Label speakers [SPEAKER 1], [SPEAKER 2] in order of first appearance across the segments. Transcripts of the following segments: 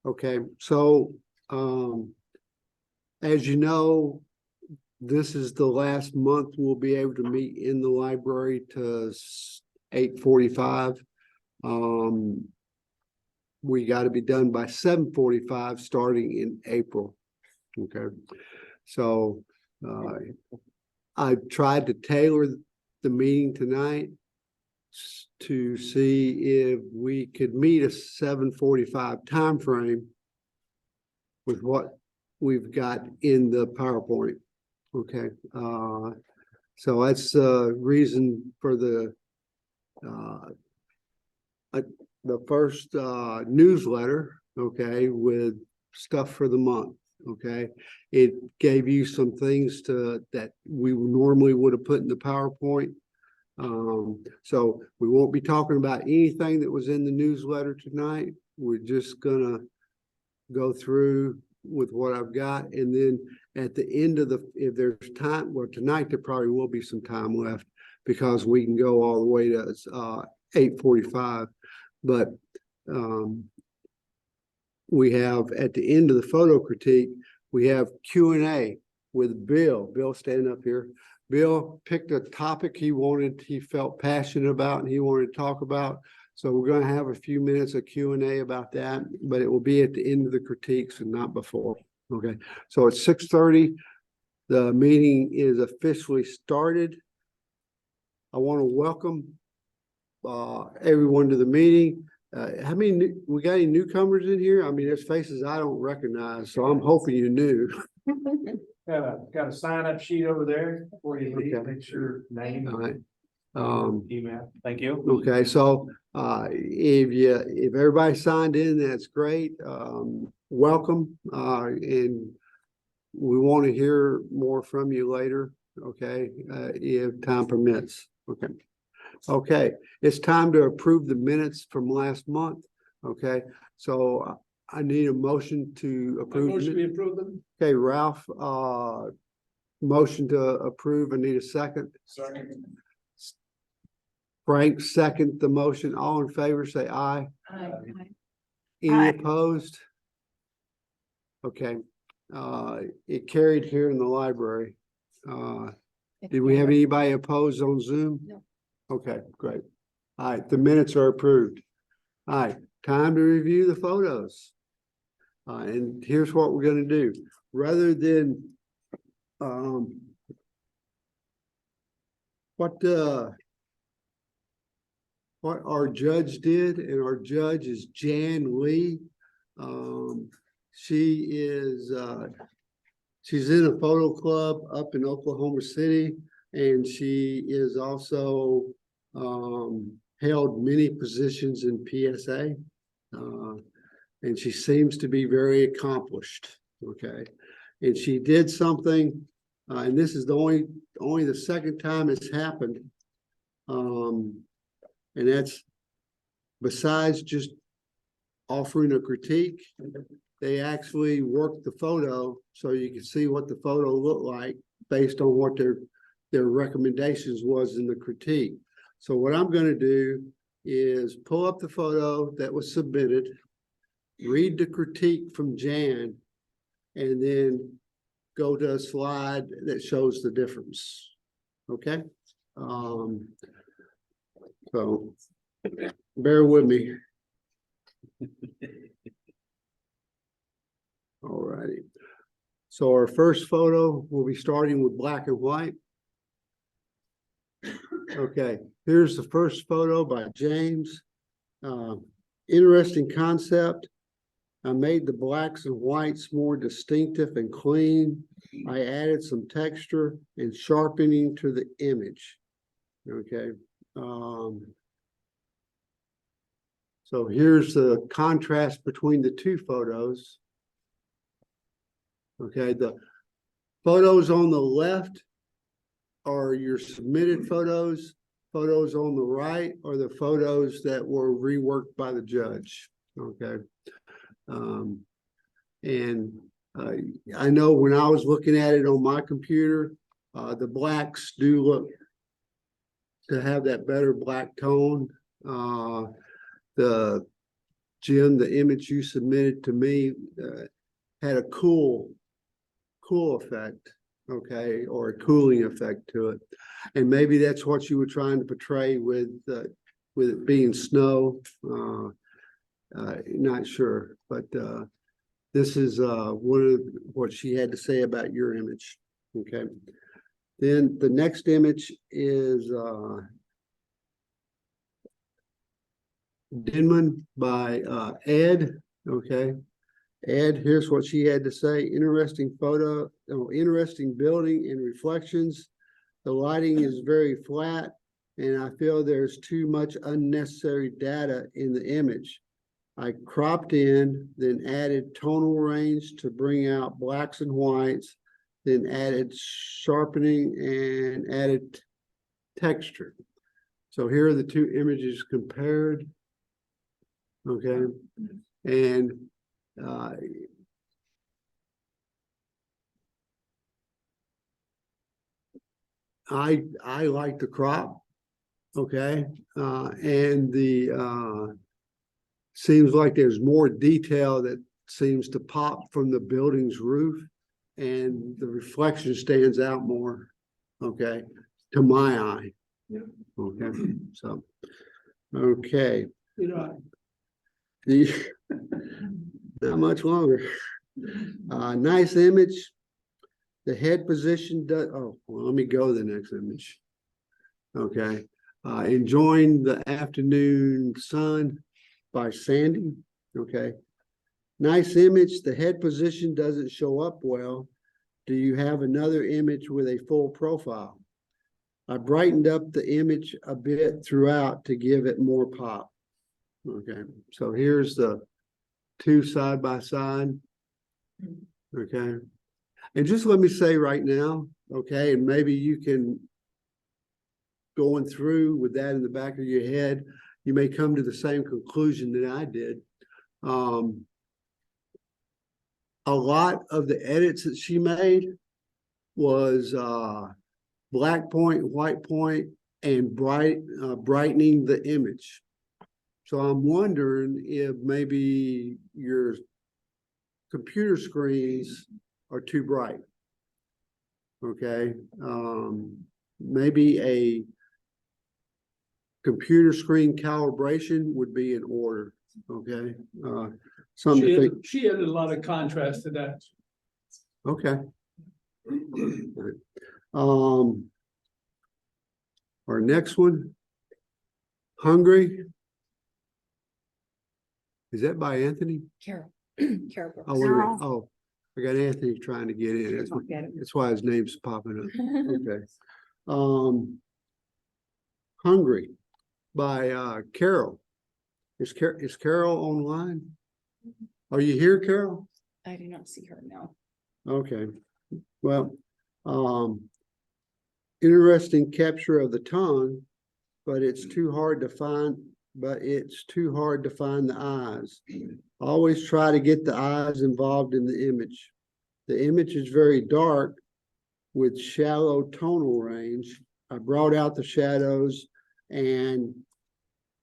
[SPEAKER 1] Okay, so as you know, this is the last month we'll be able to meet in the library to 8:45. We got to be done by 7:45 starting in April. Okay, so I tried to tailor the meeting tonight to see if we could meet a 7:45 time frame with what we've got in the PowerPoint. Okay, so that's the reason for the first newsletter. Okay, with stuff for the month. Okay, it gave you some things that we normally would have put in the PowerPoint. So we won't be talking about anything that was in the newsletter tonight. We're just gonna go through with what I've got, and then at the end of if there's time, well, tonight there probably will be some time left because we can go all the way to 8:45. But we have at the end of the photo critique, we have Q&A with Bill. Bill, stand up here. Bill picked a topic he felt passionate about and he wanted to talk about. So we're going to have a few minutes of Q&A about that, but it will be at the end of the critiques and not before. Okay, so it's 6:30. The meeting is officially started. I want to welcome everyone to the meeting. How many we got any newcomers in here? I mean, there's faces I don't recognize, so I'm hoping you're new.
[SPEAKER 2] Got a sign up sheet over there before you leave.
[SPEAKER 1] Okay.
[SPEAKER 2] Make sure name.
[SPEAKER 1] All right.
[SPEAKER 2] Email. Thank you.
[SPEAKER 1] Okay, so if everybody signed in, that's great. Welcome, and we want to hear more from you later. Okay, if time permits. Okay. Okay, it's time to approve the minutes from last month. Okay, so I need a motion to approve.
[SPEAKER 2] Motion we approve them.
[SPEAKER 1] Okay, Ralph, motion to approve. I need a second.
[SPEAKER 2] Second.
[SPEAKER 1] Frank, second the motion. All in favor, say aye.
[SPEAKER 3] Aye.
[SPEAKER 1] Any
[SPEAKER 3] Aye.
[SPEAKER 1] opposed? Okay, it carried here in the library. Did we have anybody opposed on Zoom?
[SPEAKER 3] No.
[SPEAKER 1] Okay, great. All right, the minutes are approved. All right, time to review the photos. And here's what we're going to do. Rather than what our judge did, and our judge is Jan Lee. She's in a photo club up in Oklahoma City, and she is also held many positions in PSA, and she seems to be very accomplished. Okay, and she did something, and this is only the second time it's happened, and that's besides just offering a critique, they actually worked the photo so you can see what the photo looked like based on what their recommendations was in the critique. So what I'm going to do is pull up the photo that was submitted, read the critique from Jan, and then go to a slide that shows the difference. Okay? So bear with me. All righty. So our first photo, we'll be starting with black and white. Okay, here's the first photo by James. Interesting concept. I made the blacks and whites more distinctive and clean. I added some texture and sharpening to the image. Okay. So here's the contrast between the two photos. Okay, the photos on the left are your submitted photos. Photos on the right are the photos that were reworked by the judge. Okay. I know when I was looking at it on my computer, the blacks do look to have that better black tone. The Jim, the image you submitted to me had a cool effect, okay, or a cooling effect to it. And maybe that's what you were trying to portray with it being snow. Not sure, but this is one of what she had to say about your image. Okay. Then the next image is Denman by Ed. Okay. Ed, here's what she had to say. Interesting photo, interesting building and reflections. The lighting is very flat, and I feel there's too much unnecessary data in the image. I cropped in, then added tonal range to bring out blacks and whites, then added sharpening and added texture. So here are the two images compared. Okay. And I like the crop. Okay. And the seems like there's more detail that seems to pop from the building's roof, and the reflection stands out more, okay, to my eye.
[SPEAKER 2] Yeah.
[SPEAKER 1] Okay, so, okay.
[SPEAKER 2] You know,
[SPEAKER 1] Not much longer. Nice image. The head position does, oh, well, let me go to the next image. Okay. Enjoying the afternoon sun by Sandy. Okay. Nice image. The head position doesn't show up well. Do you have another image with a full profile? I brightened up the image a bit throughout to give it more pop. Okay. So here's the two side by side. Okay. And just let me say right now, okay, and maybe you can, going through with that in the back of your head, you may come to the same conclusion that I did. A lot of the edits that she made was black point, white point, and brightening the image. So I'm wondering if maybe your computer screens are too bright. Okay. Maybe a computer screen calibration would be in order. Okay. Something to think.
[SPEAKER 3] She added a lot of contrast to that.
[SPEAKER 1] Okay. Our next one, Hungry. Is that by Anthony?
[SPEAKER 4] Carol. Carol Brooks.
[SPEAKER 1] Oh, wait a minute. Oh, I got Anthony trying to get in. That's why his name's popping up. Okay. Hungry by Carol. Is Carol online? Are you here, Carol?
[SPEAKER 4] I do not see her now.
[SPEAKER 1] Okay. Well, interesting capture of the tongue, but it's too hard to find. The eyes. Always try to get the eyes involved in the image. The image is very dark with shallow tonal range. I brought out the shadows, and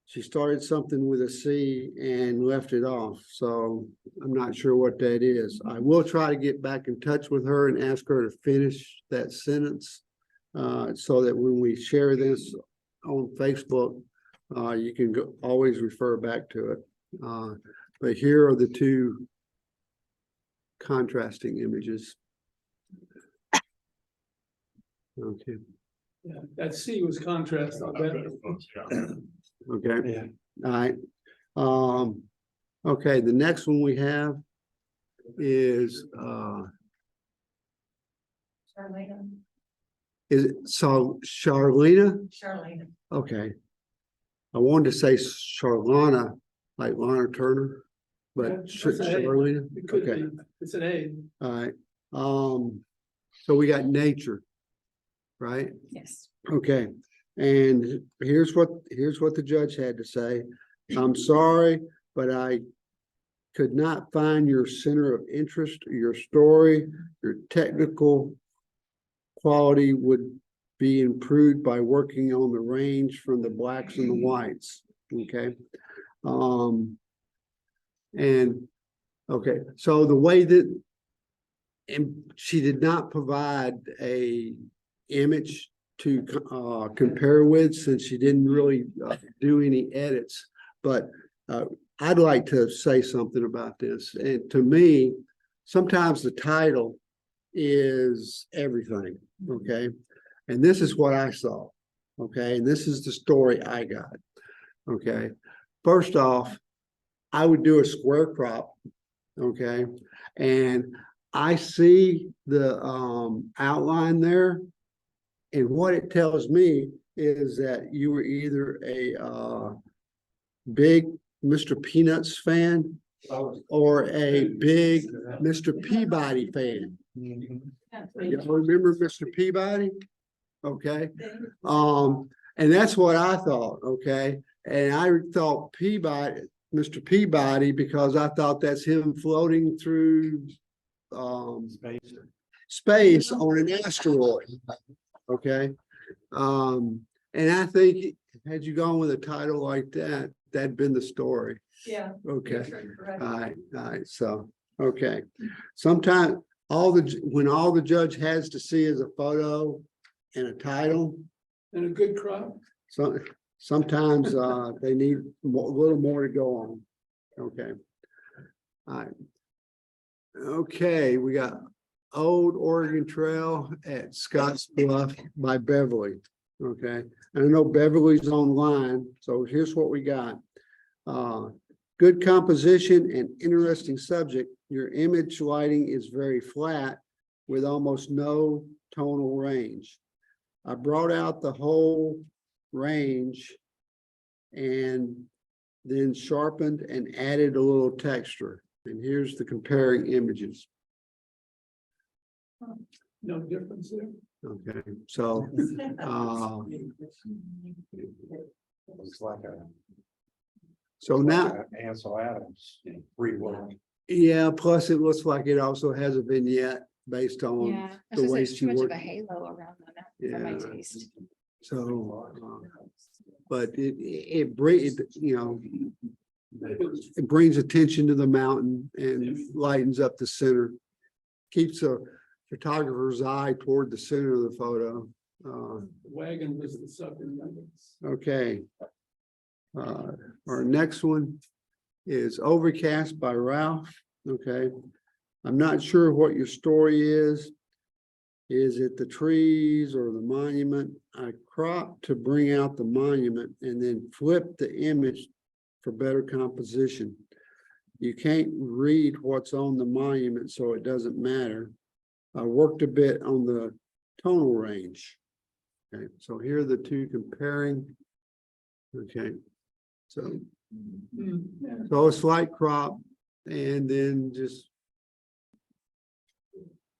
[SPEAKER 1] she started something with a C and left it off. So I'm not sure what that is. I will try to get back in touch with her and ask her to finish that sentence so that when we share this on Facebook, you can always refer back to it. But here are the two contrasting images. Okay.
[SPEAKER 3] Yeah, that C was contrast. I bet.
[SPEAKER 1] Okay.
[SPEAKER 2] Yeah.
[SPEAKER 1] All right. Okay, the next one we have is
[SPEAKER 4] Charlena.
[SPEAKER 1] is it Charlena?
[SPEAKER 4] Charlena.
[SPEAKER 1] Okay. I wanted to say Charlana, like Lana Turner, but
[SPEAKER 3] Yeah, that's an A.
[SPEAKER 1] Charlena.
[SPEAKER 3] It could
[SPEAKER 1] Okay.
[SPEAKER 3] be. It's an A.
[SPEAKER 1] All right. So we got nature, right?
[SPEAKER 4] Yes.
[SPEAKER 1] Okay. And here's what the judge had to say. I'm sorry, but I could not find your center of interest, your story, your technical quality would be improved by working on the range from the blacks and the whites. Okay. And, okay, so the way that, and she did not provide a image to compare with, since she didn't really do any edits. But I'd like to say something about this. And to me, sometimes the title is everything, okay? And this is what I saw, okay? And this is the story I got, okay? First off, I would do a square crop, okay? And I see the outline there. And what it tells me is that you were either a big Mr. Peanuts fan or a big Mr. Peabody fan. You remember Mr. Peabody? Okay. And that's what I thought, okay? And I thought Peabody, Mr. Peabody, because I thought that's him floating through space on an asteroid. Okay. And I think had you gone with a title like that, that'd been the story.
[SPEAKER 4] Yeah.
[SPEAKER 1] Okay. All right. So, okay. Sometimes when all the judge has to see is a photo and a title.
[SPEAKER 3] And a good crop.
[SPEAKER 1] So sometimes they need a little more to go on. Okay. All right. Okay, we got Old Oregon Trail at Scotts Bluff by Beverly. Okay, and I know Beverly's online, so here's what we got. Good composition and interesting subject. Your image lighting is very flat with almost no tonal range. I brought out the whole range and then sharpened and added a little texture. And here's the comparing images.
[SPEAKER 3] No difference there.
[SPEAKER 1] Okay, so
[SPEAKER 2] Looks like a.
[SPEAKER 1] so now,
[SPEAKER 2] Ansel Adams, free will.
[SPEAKER 1] yeah, plus it looks like it also has a vignette based on
[SPEAKER 4] Yeah,
[SPEAKER 1] the way
[SPEAKER 4] there's
[SPEAKER 1] she
[SPEAKER 4] too much of
[SPEAKER 1] worked.
[SPEAKER 4] a halo around that for my
[SPEAKER 1] Yeah.
[SPEAKER 4] taste.
[SPEAKER 1] So, but it brings, you know, it brings attention to the mountain and lightens up the center. Keeps a photographer's eye toward the center of the photo.
[SPEAKER 3] Wagon was the subject.
[SPEAKER 1] Okay. Our next one is Overcast by Ralph. Okay. I'm not sure what your story is. Is it the trees or the monument? I cropped to bring out the monument and then flipped the image for better composition. You can't read what's on the monument, so it doesn't matter. I worked a bit on the tonal range. Okay, so here are the two comparing. Okay, so a slight crop and then just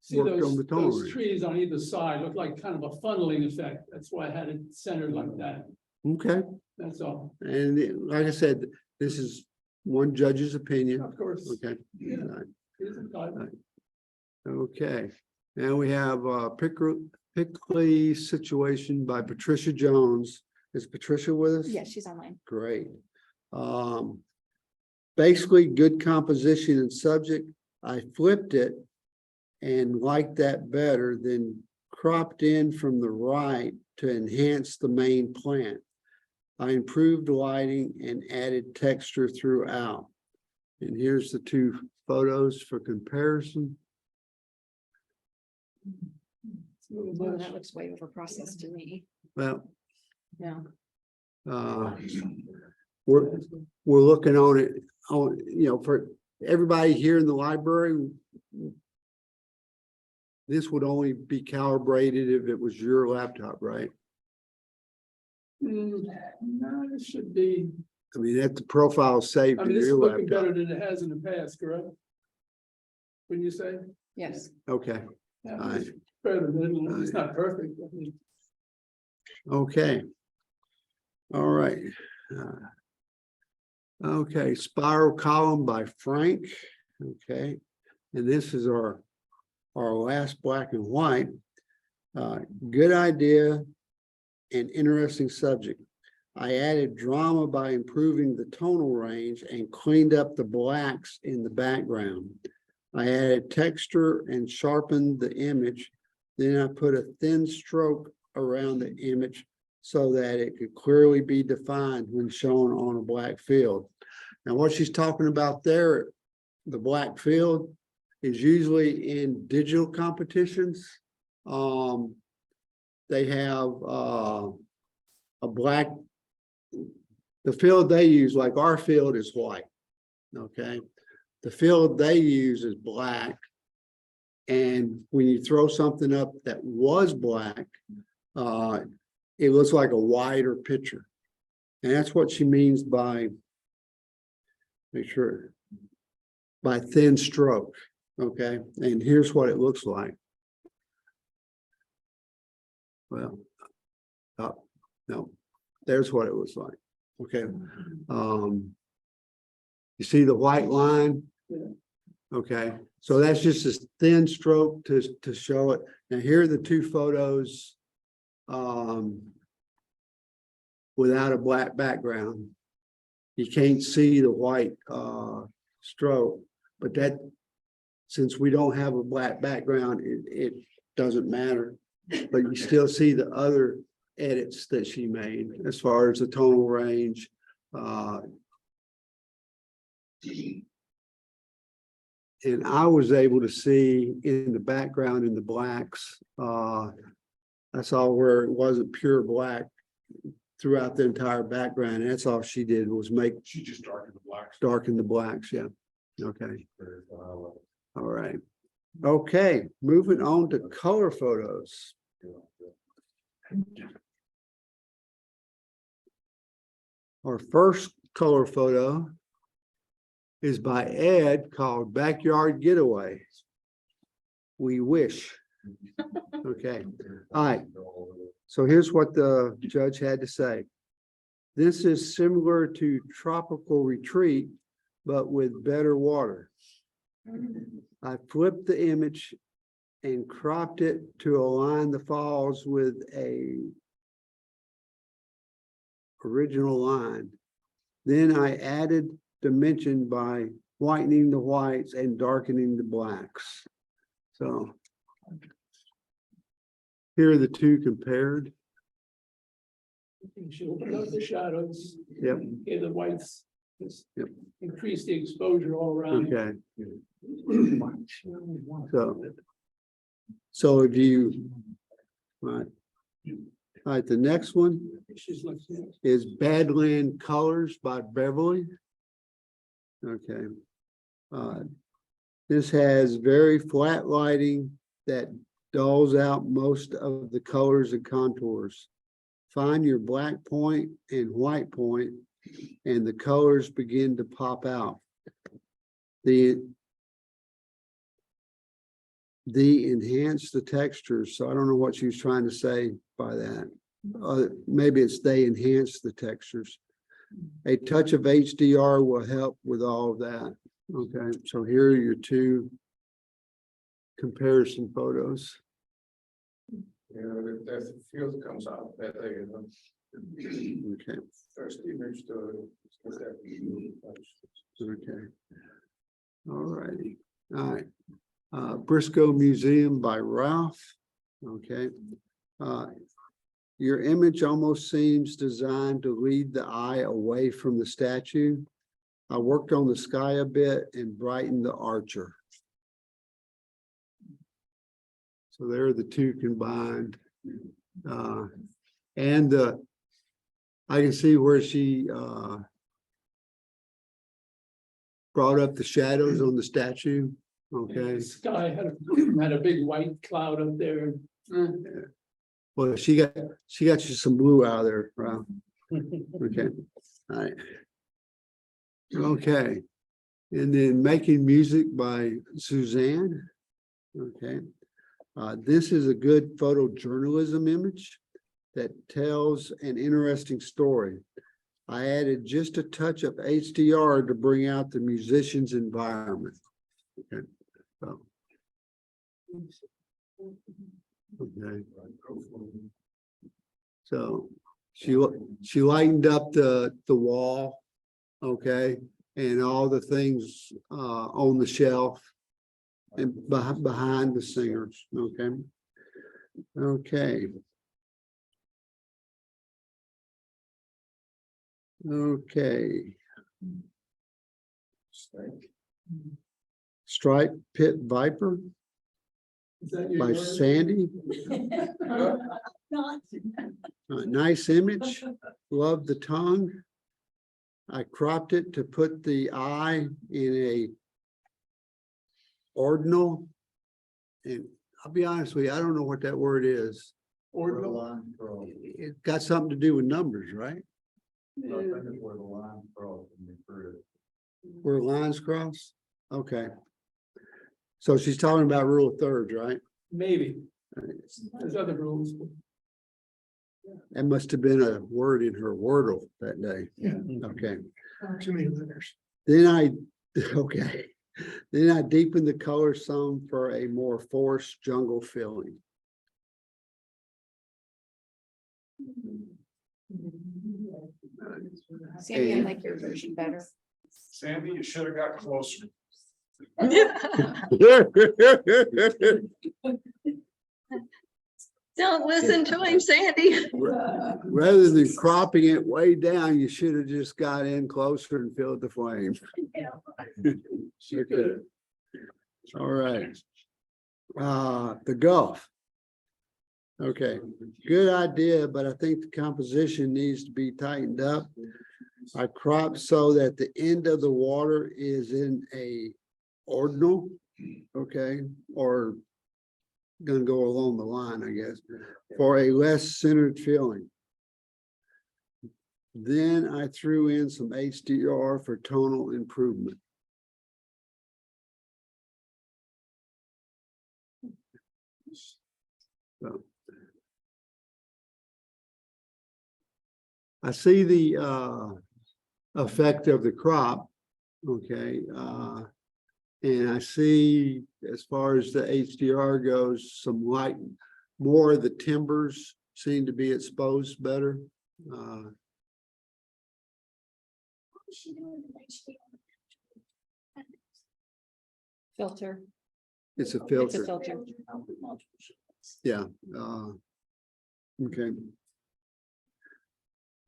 [SPEAKER 3] See
[SPEAKER 1] worked on the tonal
[SPEAKER 3] those
[SPEAKER 1] range.
[SPEAKER 3] trees on either side look like kind of a funneling effect. That's why I had it centered like that.
[SPEAKER 1] Okay,
[SPEAKER 3] That's all.
[SPEAKER 1] and like I said, this is one judge's opinion.
[SPEAKER 3] Of course.
[SPEAKER 1] Okay.
[SPEAKER 3] Yeah.
[SPEAKER 1] All right.
[SPEAKER 3] Here's a thought.
[SPEAKER 1] Okay, and we have Pickley Situation by Patricia Jones. Is Patricia with us?
[SPEAKER 4] Yeah, she's online.
[SPEAKER 1] Great. Basically, good composition and subject. I flipped it and liked that better than cropped in from the right to enhance the main plant. I improved lighting and added texture throughout. And here's the two photos for comparison.
[SPEAKER 3] It's a little
[SPEAKER 4] Oh,
[SPEAKER 3] much.
[SPEAKER 4] that looks way over processed to me.
[SPEAKER 1] Well,
[SPEAKER 4] Yeah.
[SPEAKER 1] we're looking on it, for everybody here in the library. This would only be calibrated if it was your laptop, right?
[SPEAKER 3] No, it should be,
[SPEAKER 1] I mean, that the profile saved
[SPEAKER 3] I
[SPEAKER 1] to
[SPEAKER 3] mean, this is
[SPEAKER 1] your
[SPEAKER 3] looking better
[SPEAKER 1] laptop.
[SPEAKER 3] than it has in the past, correct? Wouldn't you say?
[SPEAKER 4] Yes.
[SPEAKER 1] Okay,
[SPEAKER 3] Yeah,
[SPEAKER 1] All right.
[SPEAKER 3] it's better than, it's not perfect. I mean,
[SPEAKER 1] okay. All right. Okay, Spiral Column by Frank. Okay, and this is our last black and white. Good idea and interesting subject. I added drama by improving the tonal range and cleaned up the blacks in the background. I added texture and sharpened the image. Then I put a thin stroke around the image so that it could clearly be defined when shown on a black field. Now, what she's talking about there, the black field, is usually in digital competitions. They have a black, the field they use, like our field is white, okay? The field they use is black. And when you throw something up that was black, it looks like a wider picture. And that's what she means by, make sure, by thin stroke, okay? And here's what it looks like. Well, no, there's what it looks like, okay? You see the white line? Okay, so that's just a thin stroke to show it. Now here are the two photos without a black background. You can't see the white stroke, but that, since we don't have a black background, it doesn't matter. But you still see the other edits that she made as far as the tonal range. And I was able to see in the background in the blacks, I saw where it wasn't pure black throughout the entire background. And that's all she did was make.
[SPEAKER 2] She just darkened the blacks.
[SPEAKER 1] Darken the blacks, yeah. Okay. All right. Okay, moving on to color photos. Our first color photo is by Ed, called Backyard Getaway. We wish. Okay, all right. So here's what the judge had to say. This is similar to Tropical Retreat, but with better water. I flipped the image and cropped it to align the falls with a original line. Then I added dimension by whitening the whites and darkening the blacks. So here are the two compared.
[SPEAKER 3] She opened up the shadows.
[SPEAKER 1] Yep.
[SPEAKER 3] Gave the whites. Just
[SPEAKER 1] Yep.
[SPEAKER 3] increase the exposure all around.
[SPEAKER 1] Okay. So if you, all right, the next one
[SPEAKER 3] She's like,
[SPEAKER 1] is Badland Colors by Beverly. Okay. This has very flat lighting that dulls out most of the colors and contours. Find your black point and white point, and the colors begin to pop out. The enhance the textures. So I don't know what she was trying to say by that. Maybe it's they enhance the textures. A touch of HDR will help with all of that. Okay, so here are your two comparison photos.
[SPEAKER 2] Yeah, the field comes out better, you know.
[SPEAKER 1] Okay,
[SPEAKER 2] First image to.
[SPEAKER 1] okay. All righty. All right. Briscoe Museum by Ralph. Okay. Your image almost seems designed to lead the eye away from the statue. I worked on the sky a bit and brightened the archer. So there are the two combined. And I can see where she brought up the shadows on the statue. Okay.
[SPEAKER 3] the sky had a big white cloud up there.
[SPEAKER 1] Well, she got you some blue out of there, Ralph. Okay. All right. Okay. And then Making Music by Suzanne. Okay. This is a good photojournalism image that tells an interesting story. I added just a touch of HDR to bring out the musician's environment. Okay. So. Okay. So She lightened up the wall, okay, and all the things on the shelf and behind the singers, okay. Okay. Okay. Striped Pit Viper
[SPEAKER 3] Is that your
[SPEAKER 1] by
[SPEAKER 3] word?
[SPEAKER 1] Sandy.
[SPEAKER 4] Not.
[SPEAKER 1] Nice image. Love the tongue. I cropped it to put the eye in a ordinal. And I'll be honest with you, I don't know what that word is.
[SPEAKER 3] Ordinal?
[SPEAKER 1] It got something to do with numbers, right? Where lines cross? Okay. So she's talking about rule of thirds, right?
[SPEAKER 3] Maybe. There's other rules.
[SPEAKER 1] That must have been a word in her wordle that day.
[SPEAKER 3] Yeah.
[SPEAKER 1] Okay.
[SPEAKER 3] Too many letters.
[SPEAKER 1] Then okay. Then I deepened the color some for a more forest jungle feeling.
[SPEAKER 4] Sandy, I like your version better.
[SPEAKER 2] Sandy, you should have got closer.
[SPEAKER 5] Don't listen to him, Sandy.
[SPEAKER 1] Rather than cropping it way down, you should have just got in closer and filled the flame. Okay. All right. The Gulf. Okay, good idea, but I think the composition needs to be tightened up. I cropped so that the end of the water is in a ordinal, okay, or gonna go along the line, I guess, for a less centered feeling. Then I threw in some HDR for tonal improvement. So I see the effect of the crop, okay, and I see as far as the HDR goes, some light, more of the timbers seem to be exposed better.
[SPEAKER 4] Filter.
[SPEAKER 1] It's a
[SPEAKER 4] It's a
[SPEAKER 1] filter,
[SPEAKER 4] filter.
[SPEAKER 1] yeah. Okay.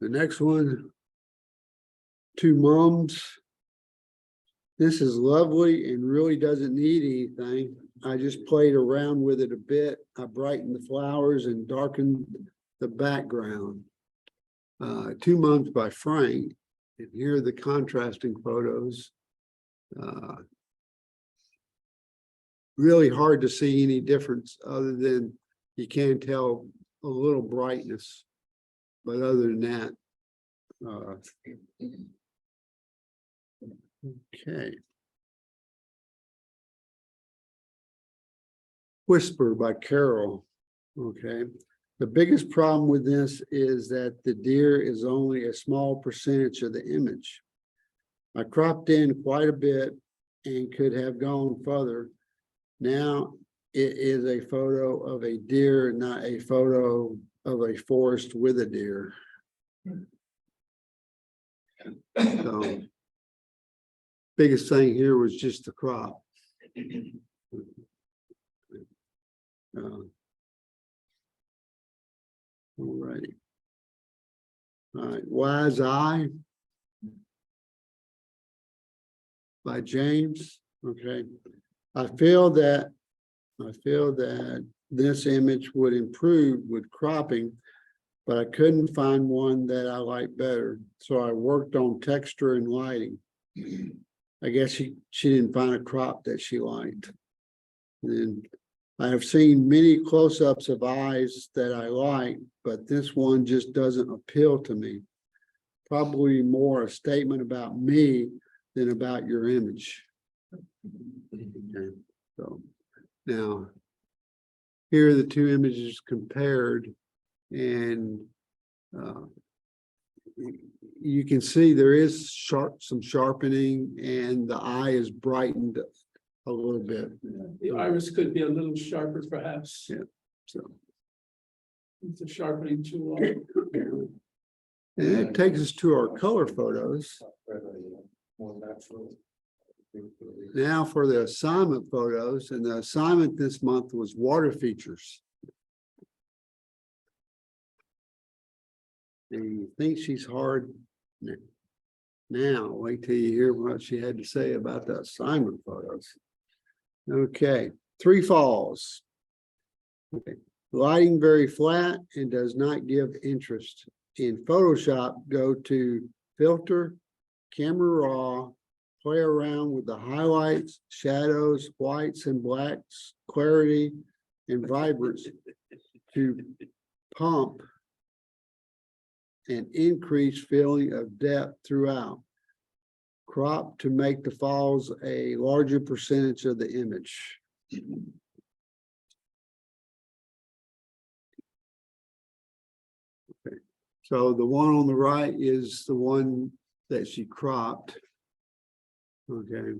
[SPEAKER 1] The next one, Two Mums. This is lovely and really doesn't need anything. I just played around with it a bit. I brightened the flowers and darkened the background. 2 Mums by Frank. And here are the contrasting photos. Really hard to see any difference other than you can tell a little brightness. But other than that, okay. Whisper by Carol. Okay. The biggest problem with this is that the deer is only a small percentage of the image. I cropped in quite a bit and could have gone further. Now it is a photo of a deer, not a photo of a forest with a deer. So biggest thing here was just the crop. All righty. All right, Wise Eye by James. Okay. I feel that this image would improve with cropping, but I couldn't find one that I like better. So I worked on texture and lighting. I guess she didn't find a crop that she liked. And I have seen many close-ups of eyes that I like, but this one just doesn't appeal to me. Probably more a statement about me than about your image. Okay, so now here are the two images compared, and you can see there is some sharpening, and the eye is brightened a little bit.
[SPEAKER 3] The iris could be a little sharper, perhaps.
[SPEAKER 1] Yeah. So
[SPEAKER 3] It's a sharpening tool.
[SPEAKER 1] And that takes us to our color photos. Now for the assignment photos, and the assignment this month was water features. And you think she's hard now, wait till you hear what she had to say about the assignment photos. Okay, Three Falls. Okay, lighting very flat and does not give interest. In Photoshop, go to filter, camera raw, play around with the highlights, shadows, whites and blacks, clarity and vibrance to pump and increase feeling of depth throughout. Crop to make the falls a larger percentage of the image. Okay, so the one on the right is the one that she cropped. Okay.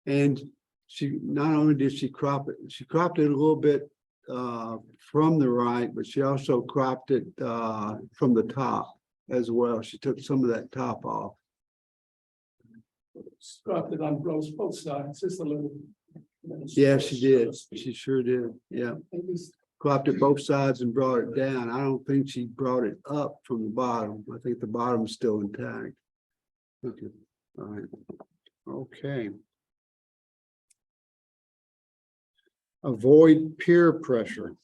[SPEAKER 1] And she, not only did she crop it, she cropped it a little bit from the right, but she also cropped it from the top as well. She took some of that top off.
[SPEAKER 3] Cropped it on both sides, just a little.
[SPEAKER 1] Yeah, she did. She sure did. Yeah.
[SPEAKER 3] At least
[SPEAKER 1] Cropped it both sides and brought it down. I don't think she brought it up from the bottom. I think the bottom's still intact. Okay. All right. Okay. Avoid peer pressure.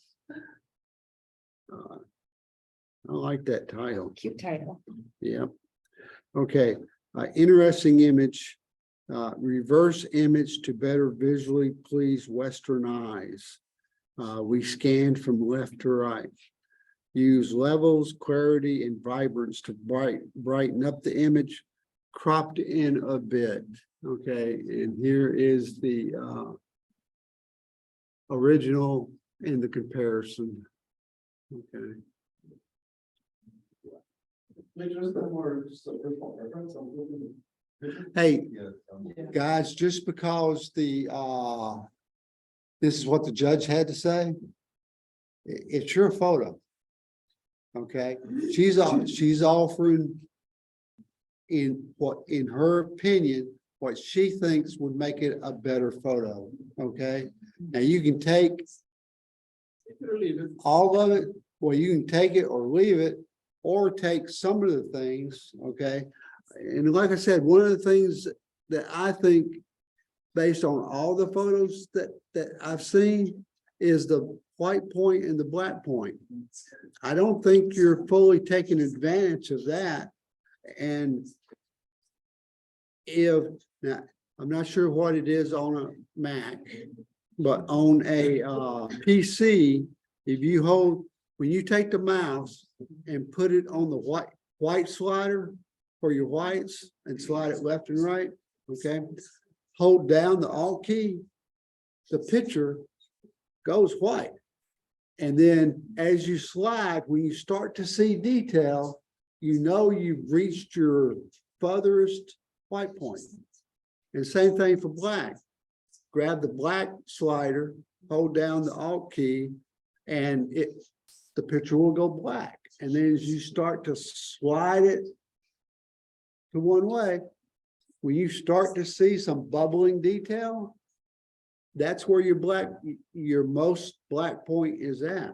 [SPEAKER 1] I like that title.
[SPEAKER 4] Cute title.
[SPEAKER 1] Yeah. Okay. Interesting image. Reverse image to better visually please Western eyes. We scanned from left to right. Use levels, clarity, and vibrance to brighten up the image. Cropped in a bit. Okay, and here is the original and the comparison. Okay. Hey, guys, just because the this is what the judge had to say, it's your photo. Okay, she's offering in her opinion, what she thinks would make it a better photo. Okay, now you can take all of it, well, you can take it or leave it, or take some of the things. Okay, and like I said, one of the things that I think, based on all the photos that I've seen, is the white point and the black point. I don't think you're fully taking advantage of that. And if now, I'm not sure what it is on a Mac, but on a PC, if you hold, when you take the mouse and put it on the white slider for your whites and slide it left and right, okay, hold down the Alt key, the picture goes white. And then as you slide, when you start to see detail, you know you've reached your furthest white point. And same thing for black. Grab the black slider, hold down the Alt key, and the picture will go black. And then as you start to slide it to one way, when you start to see some bubbling detail, that's where your most black point is at.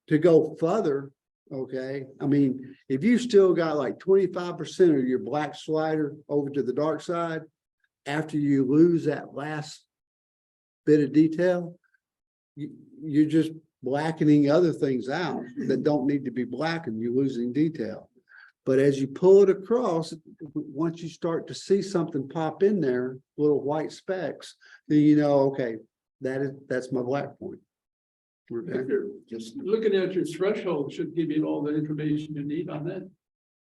[SPEAKER 1] To go further, okay, I mean, if you still got like 25% of your black slider over to the dark side, after you lose that last bit of detail, you're just blackening other things out that don't need to be blackened. You're losing detail. But as you pull it across, once you start to see something pop in there, little white specks, then you know, okay, that's my black point. Okay.
[SPEAKER 3] If you're just looking at your threshold, should give you all the information you need on that.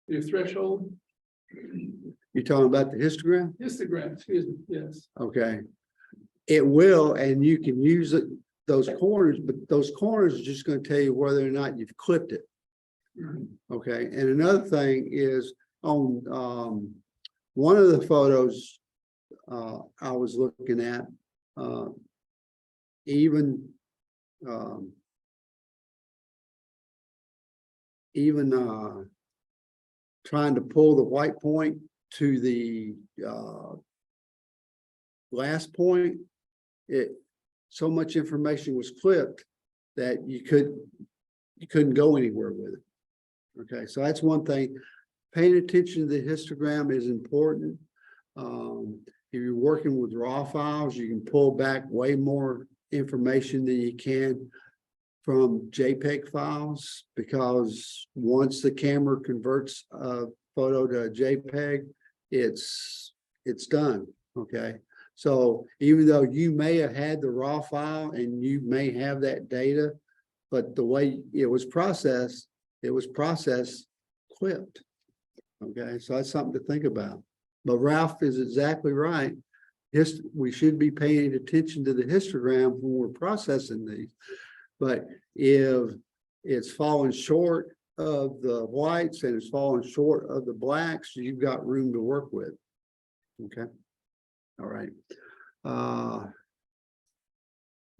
[SPEAKER 3] Your threshold,
[SPEAKER 1] You're talking about the histogram?
[SPEAKER 3] histogram, excuse me, yes.
[SPEAKER 1] Okay. It will, and you can use it, those corners, but those corners are just going to tell you whether or not you've clipped it. Okay, and another thing is on one of the photos I was looking at, even trying to pull the white point to the last point, so much information was clipped that you couldn't go anywhere with it. Okay, so that's one thing. Paying attention to the histogram is important. If you're working with raw files, you can pull back way more information than you can from JPEG files, because once the camera converts a photo to a JPEG, it's done. Okay, so even though you may have had the raw file and you may have that data, but the way it was processed clipped. Okay, so that's something to think about. But Ralph is exactly right. We should be paying attention to the histogram when we're processing these. But if it's falling short of the whites and it's falling short of the blacks, you've got room to work with. Okay. All right.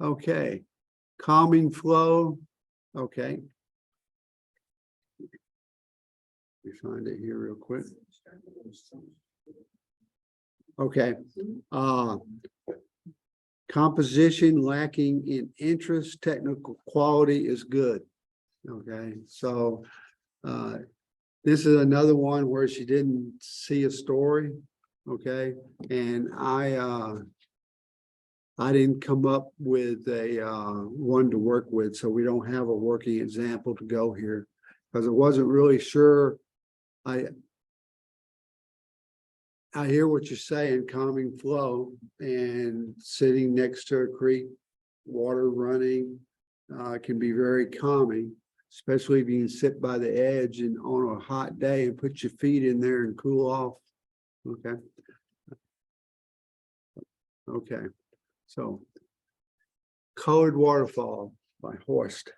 [SPEAKER 1] Okay. Calming flow. Okay. Let me find it here real quick. Okay. Composition lacking in interest, technical quality is good. Okay, so this is another one where she didn't see a story. Okay, and I didn't come up with a one to work with, so we don't have a working example to go here because I wasn't really sure. I hear what you're saying, calming flow, and sitting next to a creek, water running, can be very calming, especially if you can sit by the edge and on a hot day and put your feet in there and cool off. Okay. Okay. So, Colored Waterfall by Horst.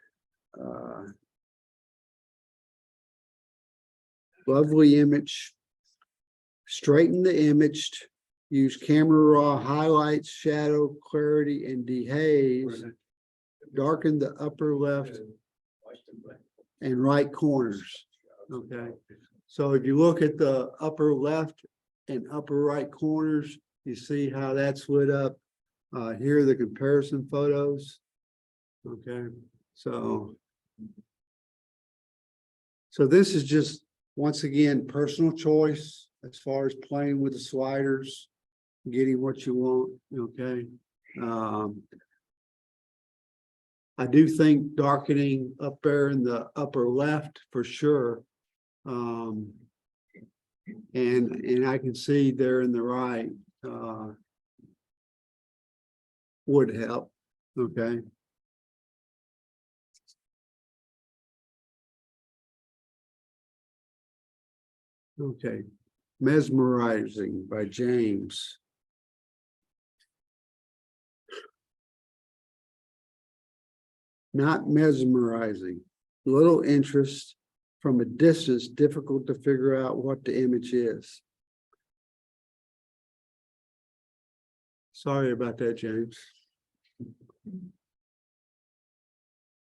[SPEAKER 1] Lovely image. Straighten the image, use camera raw highlights, shadow, clarity, and dehaze. Darken the upper left and right corners. Okay. So if you look at the upper left and upper right corners, you see how that's lit up. Here are the comparison photos. Okay. So this is just, once again, personal choice. As far as playing with the sliders, getting what you want, okay. I do think darkening up there in the upper left for sure. And I can see there in the right would help, okay. Okay. Mesmerizing by James. Not mesmerizing. Little interest, from a distance, difficult to figure out what the image is. Sorry about that, James.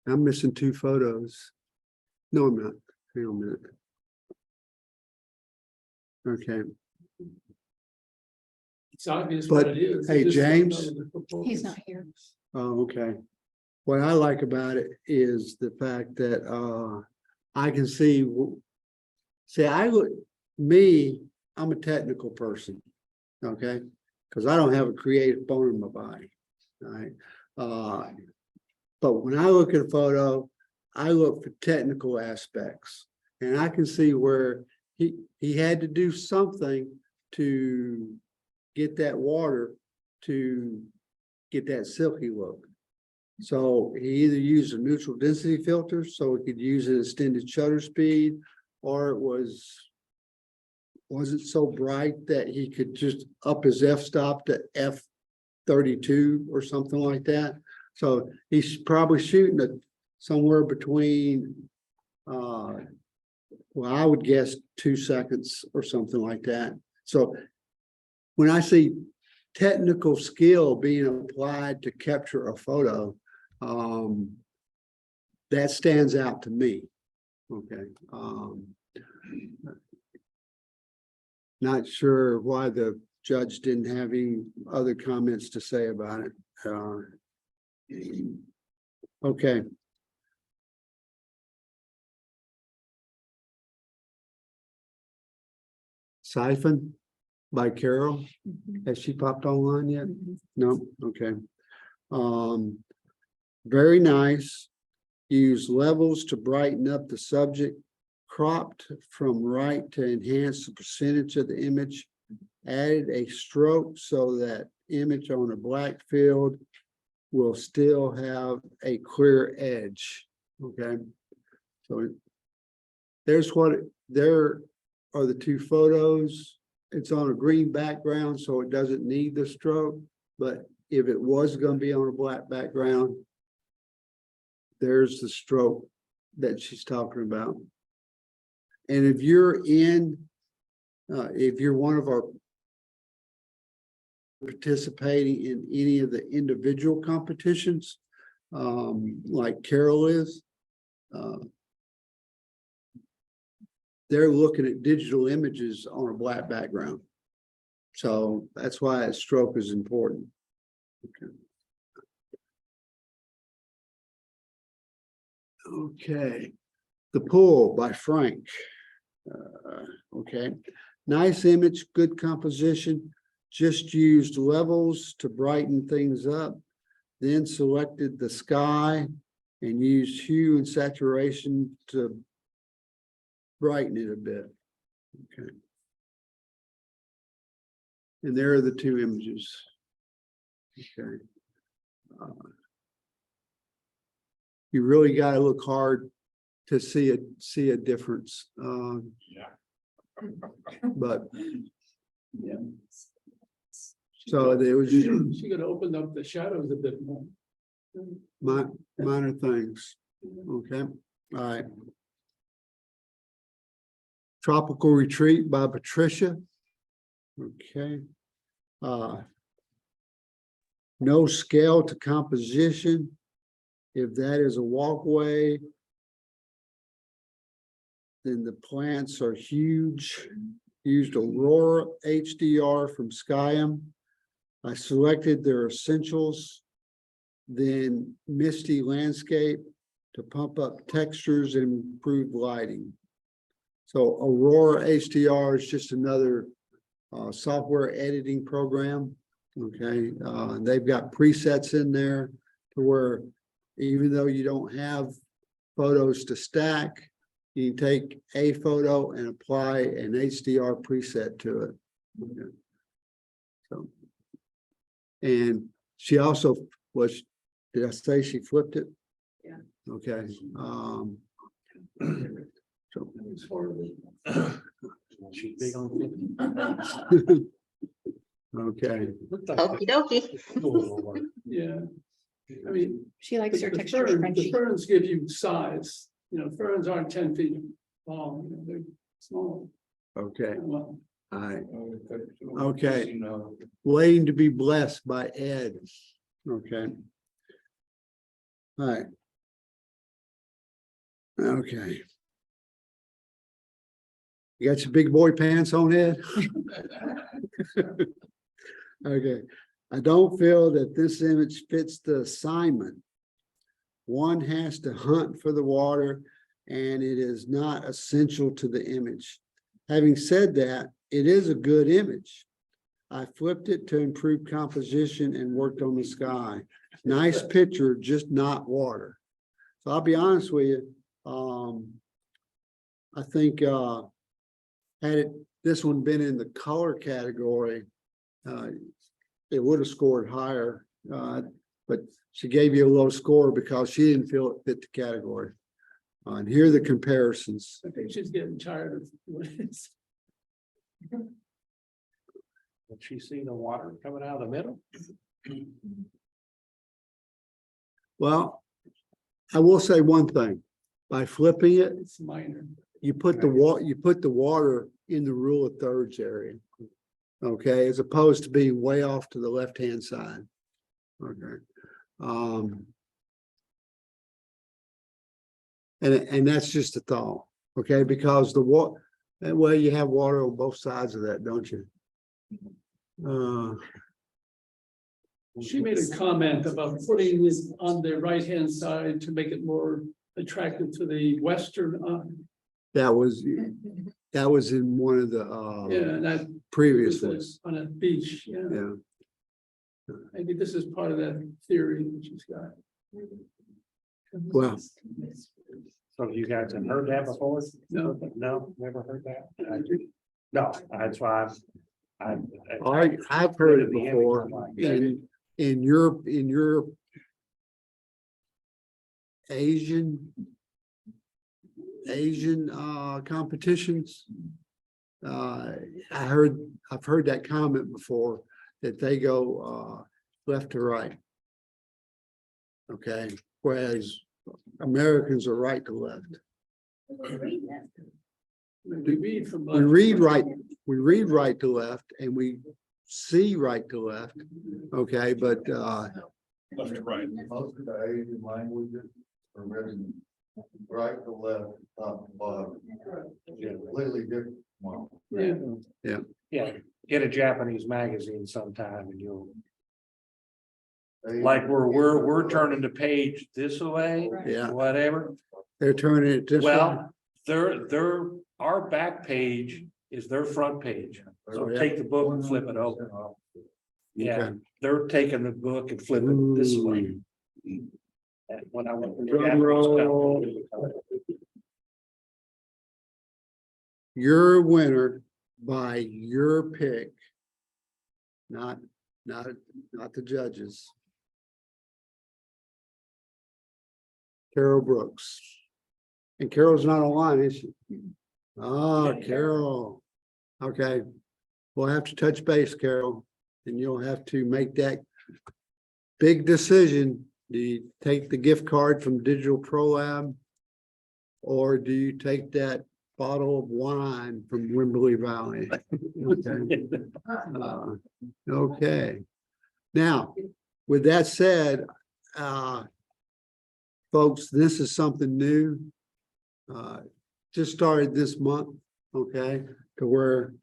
[SPEAKER 1] I'm missing 2 photos. No, I'm not. Hang on a minute. Okay.
[SPEAKER 3] It's obvious
[SPEAKER 1] But,
[SPEAKER 3] what it is.
[SPEAKER 1] hey,
[SPEAKER 3] It's just
[SPEAKER 1] James?
[SPEAKER 3] another proposal.
[SPEAKER 4] He's not here.
[SPEAKER 1] Oh, okay. What I like about it is the fact that I can see, I'm a technical person, okay? Because I don't have a creative bone in my body, all right? But when I look at a photo, I look for technical aspects, and I can see where he had to do something to get that water to get that silky look. So he either used a neutral density filter so it could use an extended shutter speed, or it wasn't so bright that he could just up his f-stop to f32 or something like that. So he's probably shooting at somewhere between well, I would guess 2 seconds or something like that. So when I see technical skill being applied to capture a photo, that stands out to me. Okay. Not sure why the judge didn't have any other comments to say about it. Okay. Siphon by Carol. Has she popped online yet? No, okay. Very nice. Use levels to brighten up the subject. Cropped from right to enhance the percentage of the image. Added a stroke so that image on a black field will still have a clear edge. Okay. So there's there are the two photos. It's on a green background, so it doesn't need the stroke. But if it was going to be on a black background, there's the stroke that she's talking about. And if you're if you're one of our participating in any of the individual competitions, like Carol is, they're looking at digital images on a black background. So that's why a stroke is important. Okay. Okay. The Pool by Frank. Okay. Nice image, good composition. Just used levels to brighten things up. Then selected the sky and used hue and saturation to brighten it a bit. Okay. And there are the two images. Okay. You really got to look hard to see a difference. But
[SPEAKER 3] Yeah.
[SPEAKER 1] so there was
[SPEAKER 3] She could have opened up the shadows a bit more.
[SPEAKER 1] minor things. Okay. All right. Tropical Retreat by Patricia. Okay. No scale to composition. If that is a walkway, then the plants are huge. Used Aurora HDR from Skyam. I selected their essentials, then Misty Landscape to pump up textures and improve lighting. So Aurora HDR is just another software editing program. Okay, they've got presets in there to where even though you don't have photos to stack, you can take a photo and apply an HDR preset to it. Okay. So, and she also was, did I say she flipped it?
[SPEAKER 4] Yeah.
[SPEAKER 1] Okay. So,
[SPEAKER 3] It's horrible.
[SPEAKER 2] She's big on.
[SPEAKER 1] okay.
[SPEAKER 5] Okie dokie.
[SPEAKER 3] Yeah. I mean,
[SPEAKER 4] She likes her
[SPEAKER 3] the
[SPEAKER 4] texture
[SPEAKER 3] the
[SPEAKER 4] crunchy.
[SPEAKER 3] ferns give you size, ferns aren't 10 feet long, they're small.
[SPEAKER 1] Okay.
[SPEAKER 3] Well,
[SPEAKER 1] All right. Okay. Waiting to be blessed by Ed. Okay. All right. Okay. You got your big boy pants on, Ed? Okay. I don't feel that this image fits the assignment. One has to hunt for the water, and it is not essential to the image. Having said that, it is a good image. I flipped it to improve composition and worked on the sky. Nice picture, just not water. So I'll be honest with you. I think had this one been in the color category, it would have scored higher. But she gave you a low score because she didn't feel it fit the category. And here are the comparisons.
[SPEAKER 3] I think she's getting tired of this.
[SPEAKER 2] Did she see the water coming out of the middle?
[SPEAKER 1] Well, I will say one thing. By flipping it,
[SPEAKER 3] It's minor.
[SPEAKER 1] you put the water in the rule of thirds area. Okay, as opposed to being way off to the left-hand side. Okay. And that's just a thought. Okay, because Well, you have water on both sides of that, don't you?
[SPEAKER 3] She made a comment about putting it on the right-hand side to make it more attractive to the western eye.
[SPEAKER 1] That was in one of the,
[SPEAKER 3] Yeah, and that
[SPEAKER 1] previous
[SPEAKER 3] was
[SPEAKER 1] ones,
[SPEAKER 3] on a beach, yeah.
[SPEAKER 1] yeah.
[SPEAKER 3] Maybe this is part of that theory that she's got.
[SPEAKER 1] Well,
[SPEAKER 2] So you guys have heard that before?
[SPEAKER 3] No,
[SPEAKER 2] No, never heard that? No, that's why
[SPEAKER 1] I've heard it before in Europe, Asian competitions. I've heard that comment before, that they go left to right. Okay, whereas Americans are right to left.
[SPEAKER 3] we read from.
[SPEAKER 1] We read right to left, and we see right to left. Okay, but
[SPEAKER 6] Left to right. Most of the Asian languages are written right to left, top to bottom. Completely different. Well,
[SPEAKER 3] Yeah,
[SPEAKER 2] yeah, get a Japanese magazine sometime and you'll,
[SPEAKER 6] they-
[SPEAKER 2] like we're turning the page this way,
[SPEAKER 1] yeah,
[SPEAKER 2] whatever.
[SPEAKER 1] they're turning it this way.
[SPEAKER 2] Well, our back page is their front page. So
[SPEAKER 1] Oh, yeah.
[SPEAKER 2] take the book and flip it over. Yeah,
[SPEAKER 1] Okay.
[SPEAKER 2] they're taking the book and flipping it this way. And when I went to the
[SPEAKER 1] Drum
[SPEAKER 2] Japanese
[SPEAKER 1] roll.
[SPEAKER 2] company,
[SPEAKER 1] You're a winner by your pick. Not the judges. Carol Brooks. And Carol's not online, is she? Ah, Carol. Okay. We'll have to touch base, Carol, and you'll have to make that big decision. Do you take the gift card from Digital Pro Lab? Or do you take that bottle of wine from Wimberley Valley? Okay. Now, with that said, folks, this is something new. Just started this month, okay, to where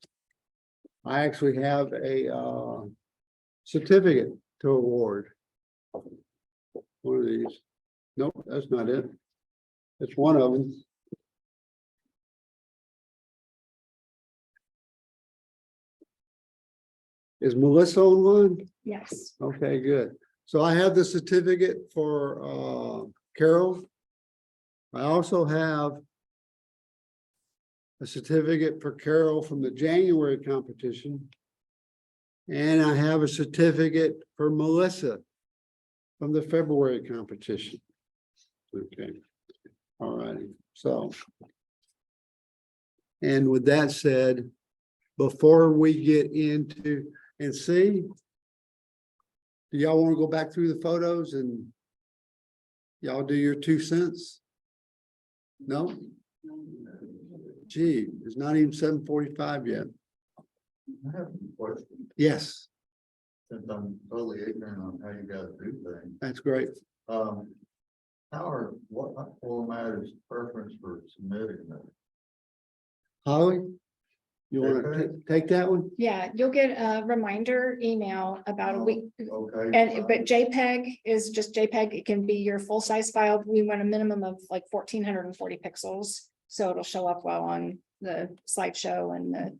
[SPEAKER 1] I actually have a certificate to award. One of these. Nope, that's not it. It's one of them. Is Melissa on one?
[SPEAKER 4] Yes.
[SPEAKER 1] Okay, good. So I have the certificate for Carol. I also have a certificate for Carol from the January competition. And I have a certificate for Melissa from the February competition. Okay. All righty. So. And with that said, before we get into and see, do y'all want to go back through the photos and y'all do your 2 cents? No? Gee, it's not even 7:45 yet.
[SPEAKER 6] I have a question,
[SPEAKER 1] Yes,
[SPEAKER 6] since I'm totally ignorant on how you guys do things.
[SPEAKER 1] that's great.
[SPEAKER 6] What format is preference for submitting that?
[SPEAKER 1] Holly, you want to take that one?
[SPEAKER 4] Yeah, you'll get a reminder email about a week.
[SPEAKER 6] Okay.
[SPEAKER 4] And, but JPEG is just JPEG. It can be your full size file. We want a minimum of like 1440 pixels. So it'll show up well on the slideshow and the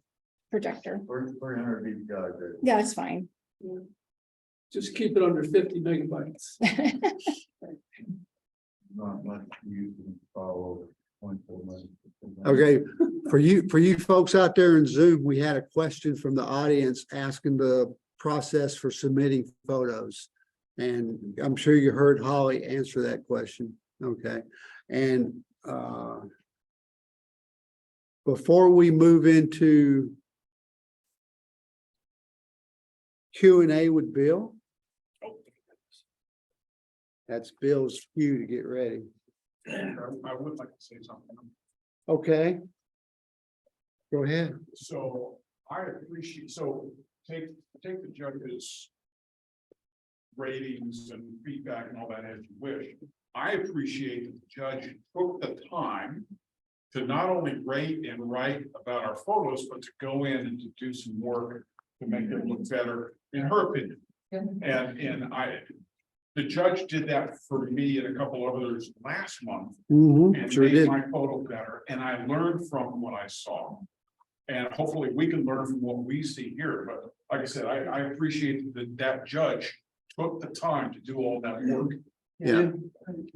[SPEAKER 4] projector.
[SPEAKER 6] 300 each guy there.
[SPEAKER 4] Yeah, it's fine.
[SPEAKER 3] just keep it under 50 megabytes.
[SPEAKER 6] Not much use in follow 24 months.
[SPEAKER 1] Okay, for you folks out there in Zoom, we had a question from the audience asking the process for submitting photos. And I'm sure you heard Holly answer that question. Okay, and before we move into Q&A with Bill. That's Bill's cue to get ready.
[SPEAKER 7] I would like to say something.
[SPEAKER 1] Okay. Go ahead.
[SPEAKER 7] So I appreciate, so take the judges' ratings and feedback and all that as you wish. I appreciate that the judge took the time to not only rate and write about our photos, but to go in and to do some work to make it look better, in her opinion. And the judge did that for me and a couple others last month. And
[SPEAKER 1] Sure
[SPEAKER 7] made
[SPEAKER 1] did.
[SPEAKER 7] my photo better, and I learned from what I saw. And hopefully we can learn from what we see here, but like I said, I appreciate that judge took the time to do all that work.
[SPEAKER 1] Yeah.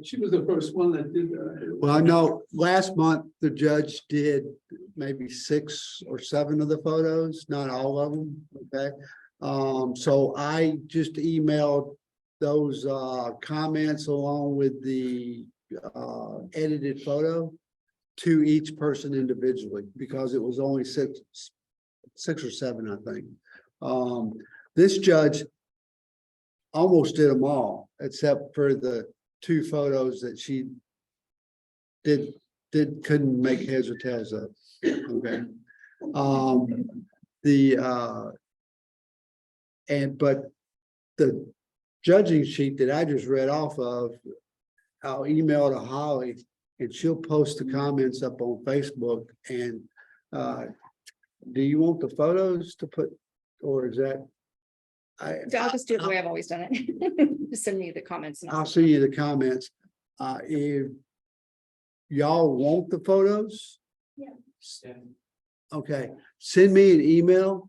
[SPEAKER 3] She was the first one that did that.
[SPEAKER 1] Well, I know last month the judge did maybe 6 or 7 of the photos, not all of them, okay? So I just emailed those comments along with the edited photo to each person individually, because it was only 6 or 7, I think. This judge almost did them all, except for the 2 photos that she couldn't make heads or tails of. Okay. But the judging sheet that I just read off of, I'll email to Holly and she'll post the comments up on Facebook. And do you want the photos to put, or is that?
[SPEAKER 4] I'll just do it the way I've always done it. Just send me the comments. And
[SPEAKER 1] I'll send you the comments. If y'all want the photos, okay, send me an email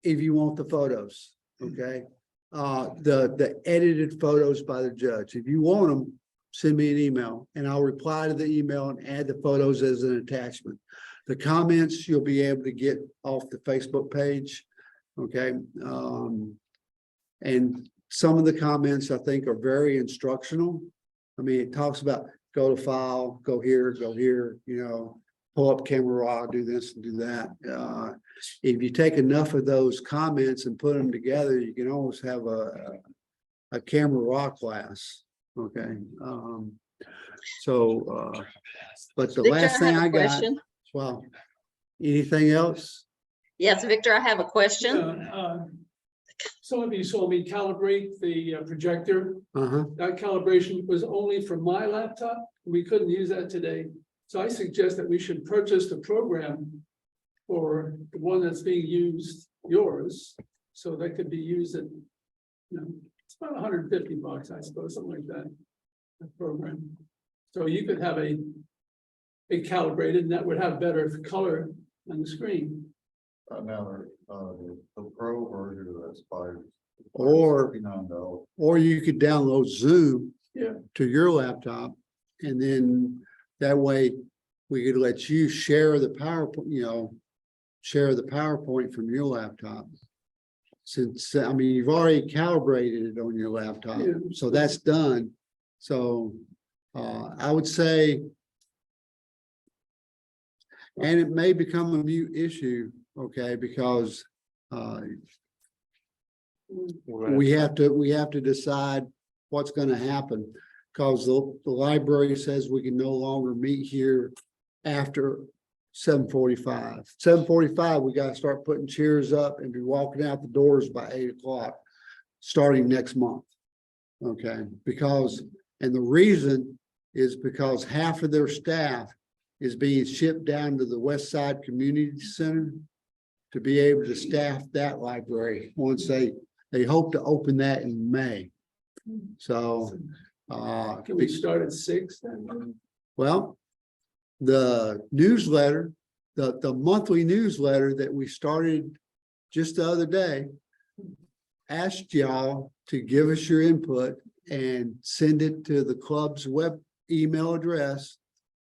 [SPEAKER 1] if you want the photos, okay? The edited photos by the judge. If you want them, send me an email and I'll reply to the email and add the photos as an attachment. The comments you'll be able to get off the Facebook page. Okay, and some of the comments I think are very instructional. I mean, it talks about go to file, go here, you know, pull up camera raw, do this and do that. If you take enough of those comments and put them together, you can almost have a camera raw class. Okay, but the
[SPEAKER 5] Victor,
[SPEAKER 1] last thing
[SPEAKER 5] have a
[SPEAKER 1] I got,
[SPEAKER 5] question.
[SPEAKER 1] well, anything else?
[SPEAKER 5] Yes, Victor, I have a question.
[SPEAKER 3] Some of you saw me calibrate the projector.
[SPEAKER 1] Uh-huh.
[SPEAKER 3] That calibration was only for my laptop. We couldn't use that today. So I suggest that we should purchase the program for the one that's being used, yours, so that could be used at, you know, it's about $150, I suppose, something like that. That program. So you could have a calibrated, and that would have better color on the screen.
[SPEAKER 6] Now, the pro version of that's
[SPEAKER 1] Or
[SPEAKER 6] $59.
[SPEAKER 1] Or you could download Zoom
[SPEAKER 3] Yeah.
[SPEAKER 1] to your laptop, and then that way we could let you share the PowerPoint, you know, share the PowerPoint from your laptop. Since, I mean, you've already calibrated it on your laptop,
[SPEAKER 3] Yeah.
[SPEAKER 1] so that's done. So I would say, and it may become a moot issue, okay, because we have to decide what's going to happen, because the library says we can no longer meet here after 7:45. 7:45, we got to start putting chairs up and be walking out the doors by 8 o'clock, starting next month. Okay, and the reason is because half of their staff is being shipped down to the West Side Community Center to be able to staff that library once they hope to open that in May. So,
[SPEAKER 3] Can we start at 6 then?
[SPEAKER 1] well, the newsletter, the monthly newsletter that we started just the other day asked y'all to give us your input and send it to the club's web email address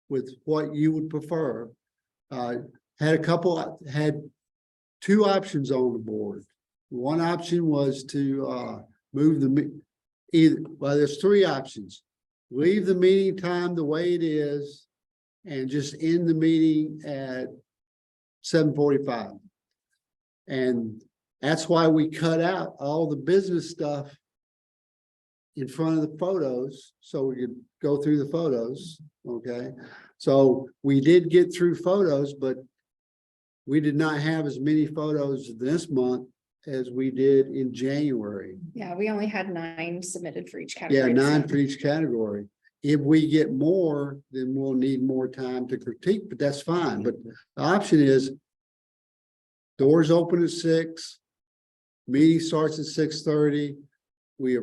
[SPEAKER 1] with what you would prefer. Had 2 options on the board. One option was to move there's 3 options. Leave the meeting time the way it is and just end the meeting at 7:45. And that's why we cut out all the business stuff in front of the photos, so we could go through the photos, okay? So we did get through photos, but we did not have as many photos this month as we did in January.
[SPEAKER 4] Yeah, we only had 9 submitted for each
[SPEAKER 1] Yeah,
[SPEAKER 4] category.
[SPEAKER 1] 9 for each category. if we get more, then we'll need more time to critique, but that's fine. But the option is doors open at 6, meeting starts at 6:30. We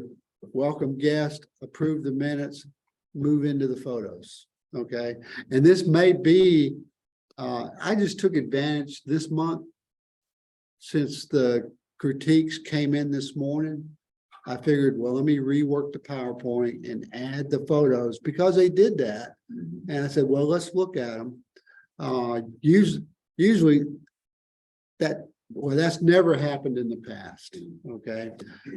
[SPEAKER 1] welcome guests, approve the minutes, move into the photos. Okay, and this may be, I just took advantage this month. Since the critiques came in this morning, I figured, well, let me rework the PowerPoint and add the photos because they did that. And I said, well, let's look at them. Usually that's never happened in the past. Okay.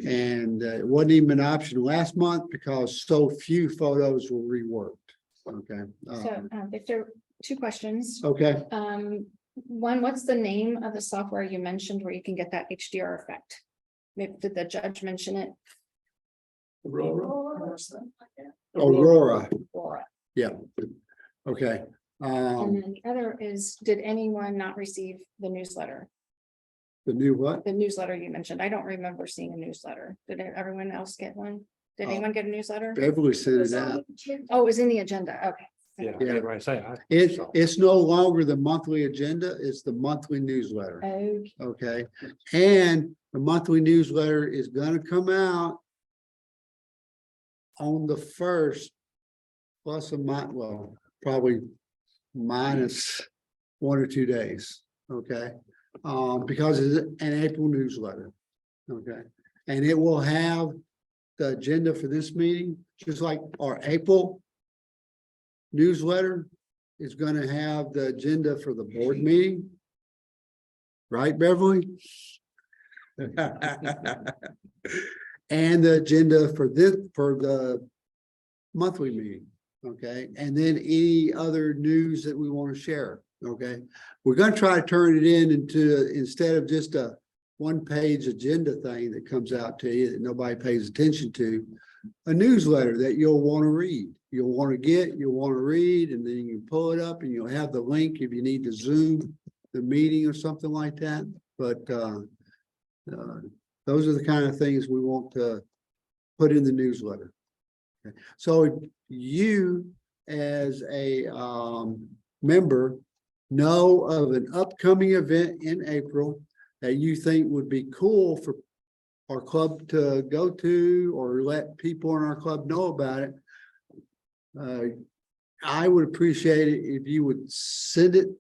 [SPEAKER 1] And it wasn't even an option last month because so few photos were reworked. Okay.
[SPEAKER 4] So, Victor, 2 questions.
[SPEAKER 1] Okay.
[SPEAKER 4] One, what's the name of the software you mentioned where you can get that HDR effect? Maybe did the judge mention it?
[SPEAKER 3] Aurora.
[SPEAKER 1] Aurora.
[SPEAKER 4] Or,
[SPEAKER 1] Yeah. Okay.
[SPEAKER 4] and then the other is, did anyone not receive the newsletter?
[SPEAKER 1] The new what?
[SPEAKER 4] The newsletter you mentioned. I don't remember seeing a newsletter. Did everyone else get one? Did anyone get a newsletter?
[SPEAKER 1] Beverly sent it out.
[SPEAKER 4] Oh, it was in the agenda. Okay.
[SPEAKER 2] Yeah,
[SPEAKER 1] Yeah.
[SPEAKER 2] everybody say.
[SPEAKER 1] It's no longer the monthly agenda, it's the monthly newsletter.
[SPEAKER 4] Okay.
[SPEAKER 1] Okay, and the monthly newsletter is gonna come out on the 1st, plus a month, well, probably minus 1 or 2 days. Okay, because it's an April newsletter. Okay, and it will have the agenda for this meeting, just like our April newsletter is going to have the agenda for the board meeting. Right, Beverly? And the agenda for the monthly meeting. Okay, and then any other news that we want to share. Okay, we're going to try to turn it into, instead of just a 1-page agenda thing that comes out to you that nobody pays attention to, a newsletter that you'll want to read. You'll want to get, you'll want to read, and then you can pull it up and you'll have the link if you need to Zoom the meeting or something like that. But those are the kind of things we want to put in the newsletter. Okay. So you as a member know of an upcoming event in April that you think would be cool for our club to go to or let people in our club know about it, I would appreciate it if you would send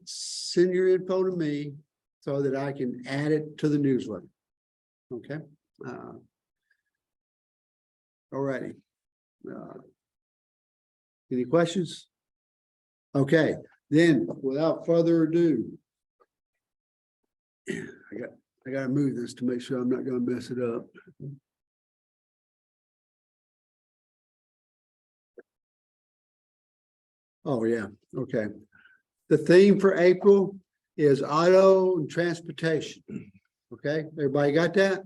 [SPEAKER 1] your info to me so that I can add it to the newsletter. Okay. All righty. Any questions? Okay, then without further ado, I gotta move this to make sure I'm not gonna mess it up. Oh, yeah, okay. The theme for April is auto and transportation. Okay, everybody got that?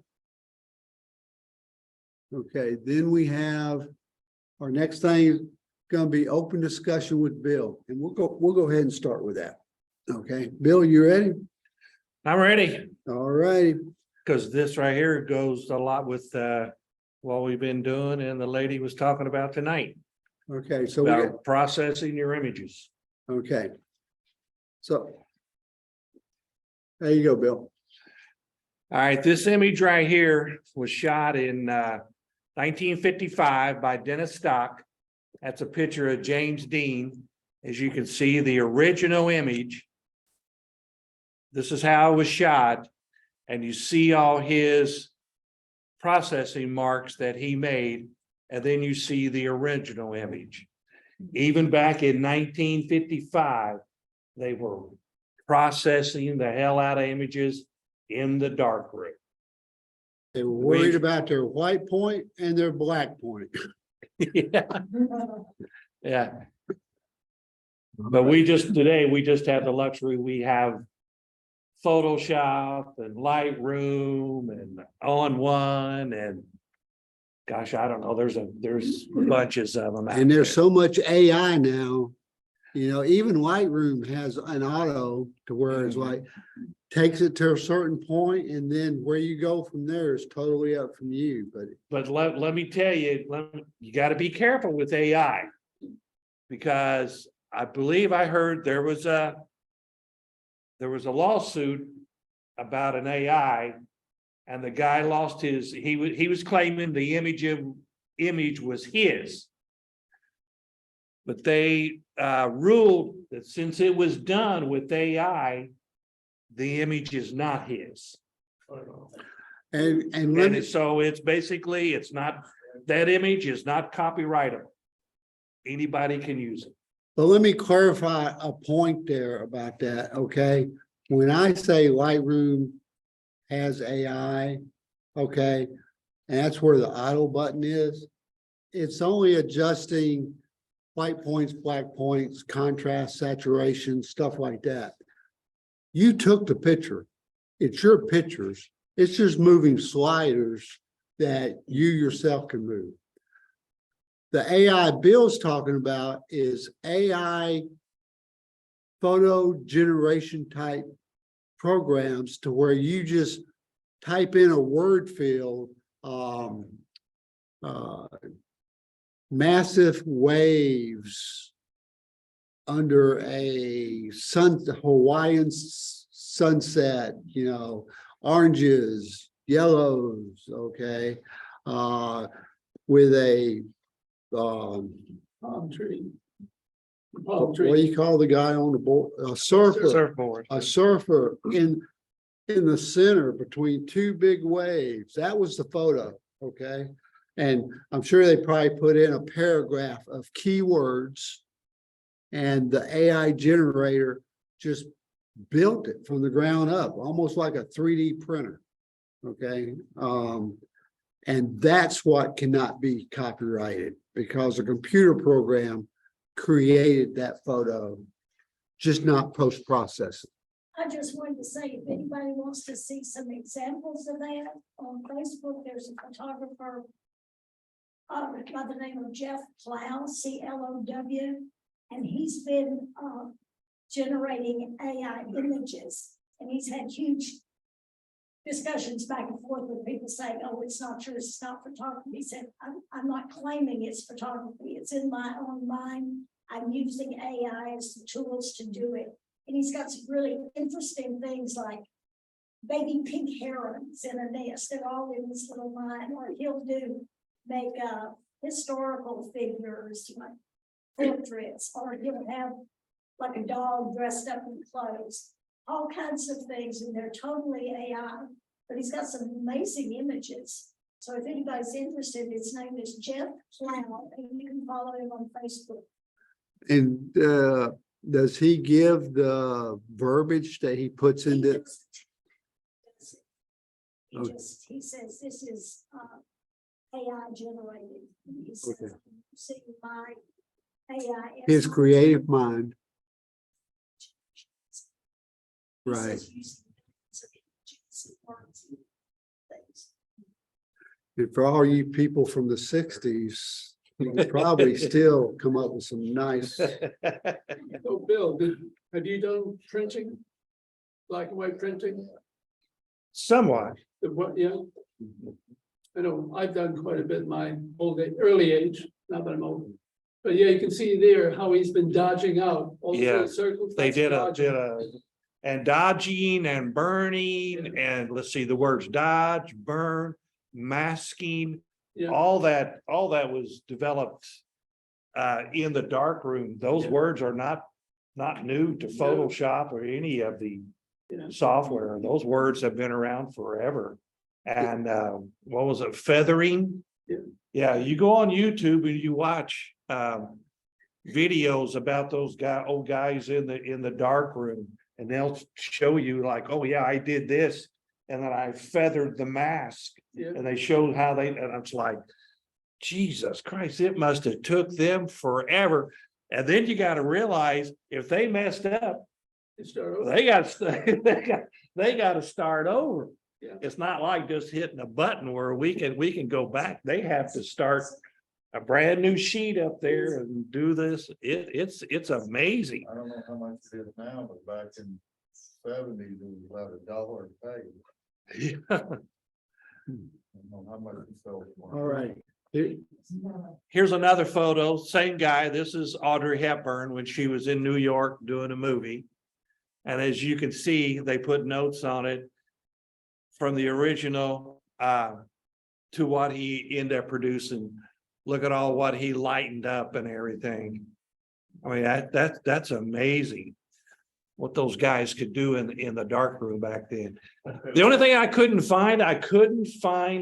[SPEAKER 1] Okay, then we have our next thing is gonna be open discussion with Bill, and we'll go ahead and start with that. Okay, Bill, you ready?
[SPEAKER 2] I'm ready,
[SPEAKER 1] All right.
[SPEAKER 2] because this right here goes a lot with what we've been doing and the lady was talking about tonight.
[SPEAKER 1] Okay, so we got,
[SPEAKER 2] About processing your images.
[SPEAKER 1] okay. So there you go, Bill.
[SPEAKER 2] All right, this image right here was shot in 1955 by Dennis Stock. That's a picture of James Dean. As you can see, the original image. This is how it was shot, and you see all his processing marks that he made, and then you see the original image. Even back in 1955, they were processing the hell out of images in the darkroom.
[SPEAKER 1] They were worried about their white point and their black point.
[SPEAKER 2] Yeah. Yeah. But we just have the luxury, we have Photoshop and Lightroom and On1 and gosh, I don't know, there's bunches of them.
[SPEAKER 1] And there's so much AI now, you know, even Lightroom has an auto to where it's like, takes it to a certain point and then where you go from there is totally up from you, but
[SPEAKER 2] But let me tell you, you got to be careful with AI. Because I believe I heard there was a lawsuit about an AI. And the guy lost he was claiming the image was his. But they ruled that since it was done with AI, the image is not his.
[SPEAKER 1] And let me,
[SPEAKER 2] And so it's basically, it's not, that image is not copyrightable. Anybody can use it.
[SPEAKER 1] but let me clarify a point there about that, okay? When I say Lightroom has AI, okay, and that's where the idle button is, it's only adjusting white points, black points, contrast, saturation, stuff like that. You took the picture. It's your pictures. It's just moving sliders that you yourself can move. The AI Bill's talking about is AI photo generation type programs to where you just type in a word field, massive waves under a Hawaiian sunset, you know, oranges, yellows, okay, with a
[SPEAKER 3] Palm tree. Palm
[SPEAKER 1] what do
[SPEAKER 3] tree.
[SPEAKER 1] you call the guy on the board? A surfer,
[SPEAKER 2] Surfboard.
[SPEAKER 1] a surfer in the center between two big waves. That was the photo, okay? And I'm sure they probably put in a paragraph of keywords, and the AI generator just built it from the ground up, almost like a 3D printer, okay? And that's what cannot be copyrighted, because a computer program created that photo, just not post-processing.
[SPEAKER 8] I just wanted to say, if anybody wants to see some examples of that on Facebook, there's a photographer by the name of Jeff Plow, CLOW, and he's been generating AI images, and he's had huge discussions back and forth with people saying, oh, it's not true, it's not photography. He said, I'm not claiming it's photography, it's in my own mind. I'm using AI as the tools to do it. And he's got some really interesting things like baby pink herons in a nest. They're all in this little line. Or he'll make historical figures like portraits, or he'll have like a dog dressed up in clothes. All kinds of things, and they're totally AI. But he's got some amazing images. So if anybody's interested, his name is Jeff Plow, and you can follow him on Facebook.
[SPEAKER 1] And does he give the verbiage that he puts
[SPEAKER 8] He
[SPEAKER 1] into?
[SPEAKER 8] he says this is AI generated. He says,
[SPEAKER 1] Okay.
[SPEAKER 8] see my AI.
[SPEAKER 1] His creative mind,
[SPEAKER 8] He
[SPEAKER 1] right?
[SPEAKER 8] says using images and words and things.
[SPEAKER 1] And for all you people from the 60s, you could probably still come up with some nice.
[SPEAKER 3] So Bill, have you done printing? Black and white printing?
[SPEAKER 2] Somewhat.
[SPEAKER 3] Yeah. I know I've done quite a bit in my early age, not that I'm old. But yeah, you can see there how he's been dodging out all the
[SPEAKER 2] Yeah,
[SPEAKER 3] little circles.
[SPEAKER 2] They
[SPEAKER 3] that's
[SPEAKER 2] did
[SPEAKER 3] dodging.
[SPEAKER 2] and dodging and burning, and let's see, the words dodge, burn, masking,
[SPEAKER 3] Yeah.
[SPEAKER 2] all that was developed in the dark room. Those
[SPEAKER 3] Yeah.
[SPEAKER 2] words are not new to Photoshop or any of the
[SPEAKER 3] Yeah.
[SPEAKER 2] software. Those words have been around forever. And what was it, feathering?
[SPEAKER 3] Yeah.
[SPEAKER 2] Yeah, you go on YouTube and you watch videos about those old guys in the dark room, and they'll show you like, oh yeah, I did this, and then I feathered the mask,
[SPEAKER 3] Yeah.
[SPEAKER 2] and they showed how they, and it's like, Jesus Christ, it must have took them forever. And then you got to realize if they messed up,
[SPEAKER 3] You start over.
[SPEAKER 2] they got to start over.
[SPEAKER 3] Yeah.
[SPEAKER 2] It's not like just hitting a button where we can go back. They have to start a brand new sheet up there and do this. It's amazing.
[SPEAKER 6] I don't know how much it is now, but back in '70s, it was about $1 a page. I don't know how much it sells for.
[SPEAKER 1] All right,
[SPEAKER 2] Here's another photo, same guy. This is Audrey Hepburn when she was in New York doing a movie. And as you can see, they put notes on it from the original to what he ended up producing. Look at all what he lightened up and everything. I mean, that's amazing what those guys could do in the darkroom back then. The only thing I couldn't find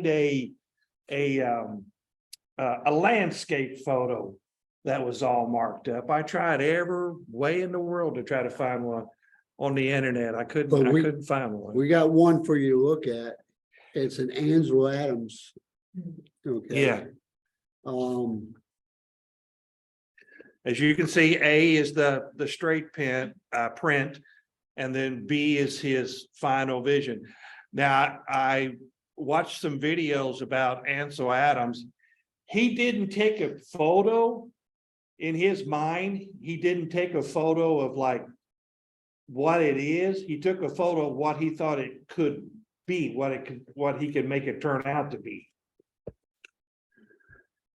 [SPEAKER 2] a landscape photo that was all marked up. I tried every way in the world to try to find one on the internet. I
[SPEAKER 1] But
[SPEAKER 2] couldn't find one.
[SPEAKER 1] We got one for you to look at. It's an Ansel Adams. Okay.
[SPEAKER 2] Yeah.
[SPEAKER 1] Um,
[SPEAKER 2] As you can see, A is the straight print, and then B is his final vision. Now, I watched some videos about Ansel Adams. He didn't take a photo in his mind. He didn't take a photo of like what it is. He took a photo of what he thought it could be, what he could make it turn out to be.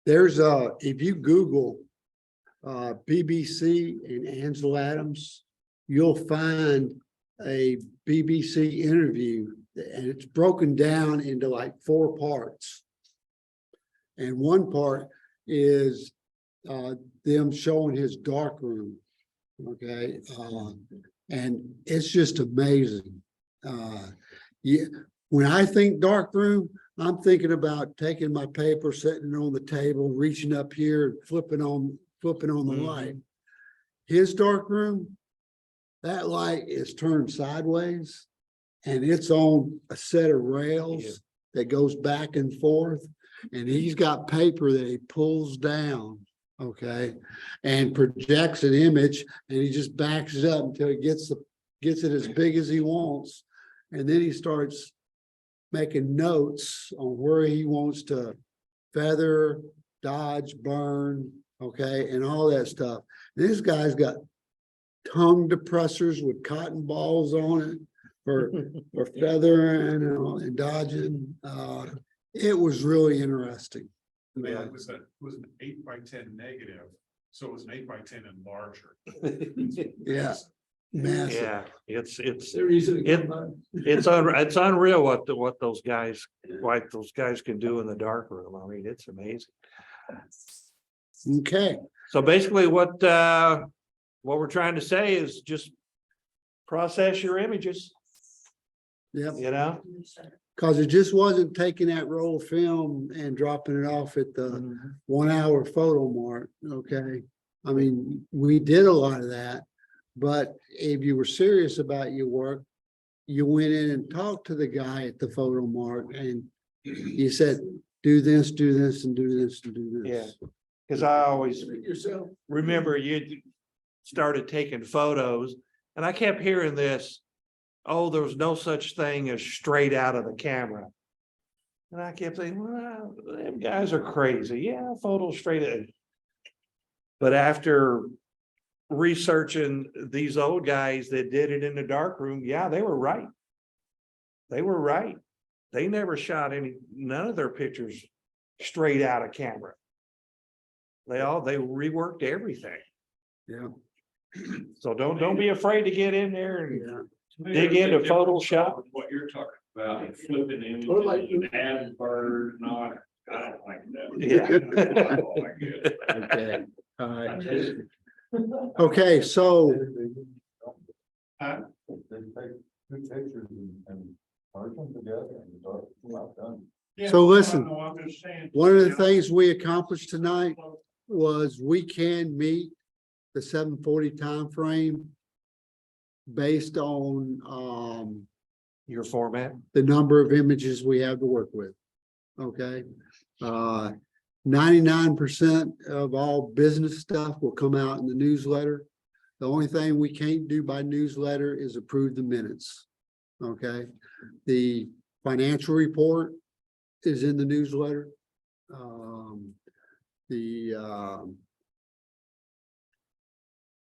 [SPEAKER 1] there's if you Google BBC and Ansel Adams, you'll find a BBC interview, and it's broken down into like 4 parts. And one part is them showing his darkroom. Okay. And it's just amazing. Yeah, when I think darkroom, I'm thinking about taking my paper, setting it on the table, reaching up here, and flipping on the light. His darkroom, that light is turned sideways, and it's on a set of rails that goes back and forth. And he's got paper that he pulls down, okay, and projects an image, and he just backs it up until he gets it as big as he wants. And then he starts making notes on where he wants to feather, dodge, burn, okay, and all that stuff. This guy's got tongue depressors with cotton balls on it for feathering and dodging. It was really interesting.
[SPEAKER 7] Yeah, it was an 8x10 negative, so it was an 8x10 and larger.
[SPEAKER 1] Yeah, massive.
[SPEAKER 2] Yeah, it's
[SPEAKER 3] They're easy to come by.
[SPEAKER 2] it's unreal what those guys can do in the dark room. I mean, it's amazing.
[SPEAKER 1] Okay,
[SPEAKER 2] So basically what we're trying to say is just process your images,
[SPEAKER 1] yep,
[SPEAKER 2] you know?
[SPEAKER 1] because it just wasn't taking that roll of film and dropping it off at the 1 hour photo mark, okay? I mean, we did a lot of that, but if you were serious about your work, you went in and talked to the guy at the photo mark and you said, do this, and do this, and do this.
[SPEAKER 2] Because I always
[SPEAKER 3] Yourself.
[SPEAKER 2] remember you started taking photos and I kept hearing this, oh, there was no such thing as straight out of the camera. And I kept saying, well, them guys are crazy. Yeah, photos straight out. But after researching these old guys that did it in the darkroom, yeah, they were right. They were right. They never shot none of their pictures straight out of camera. They reworked everything.
[SPEAKER 1] Yeah,
[SPEAKER 2] So don't be afraid to get in there and
[SPEAKER 1] yeah.
[SPEAKER 2] dig into Photoshop.
[SPEAKER 9] What you're talking about, flipping in
[SPEAKER 3] Or like-
[SPEAKER 9] and adding bird, not, I don't like that.
[SPEAKER 2] Yeah.
[SPEAKER 9] I don't like it.
[SPEAKER 1] Okay, all right. Okay, so
[SPEAKER 6] They take 2 pictures and merge them together and start, well done.
[SPEAKER 9] Yeah,
[SPEAKER 1] So listen,
[SPEAKER 9] no, I'm just saying.
[SPEAKER 1] one of the things we accomplished tonight was we can meet the 7:40 time frame based on
[SPEAKER 2] Your format.
[SPEAKER 1] the number of images we have to work with. Okay. 99% of all business stuff will come out in the newsletter. The only thing we can't do by newsletter is approve the minutes. Okay. The financial report is in the newsletter.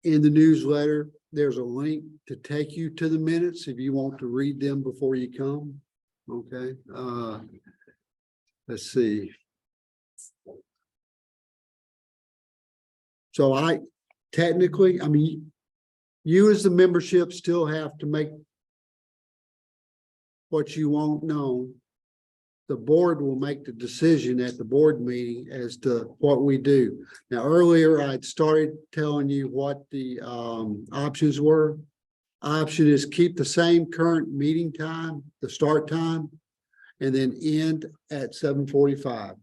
[SPEAKER 1] In the newsletter, there's a link to take you to the minutes if you want to read them before you come. Okay. Let's see. So technically, I mean, you as the membership still have to make what you want known. The board will make the decision at the board meeting as to what we do. Now, earlier I'd started telling you what the options were. Option is keep the same current meeting time, the start time, and then end at 7:45.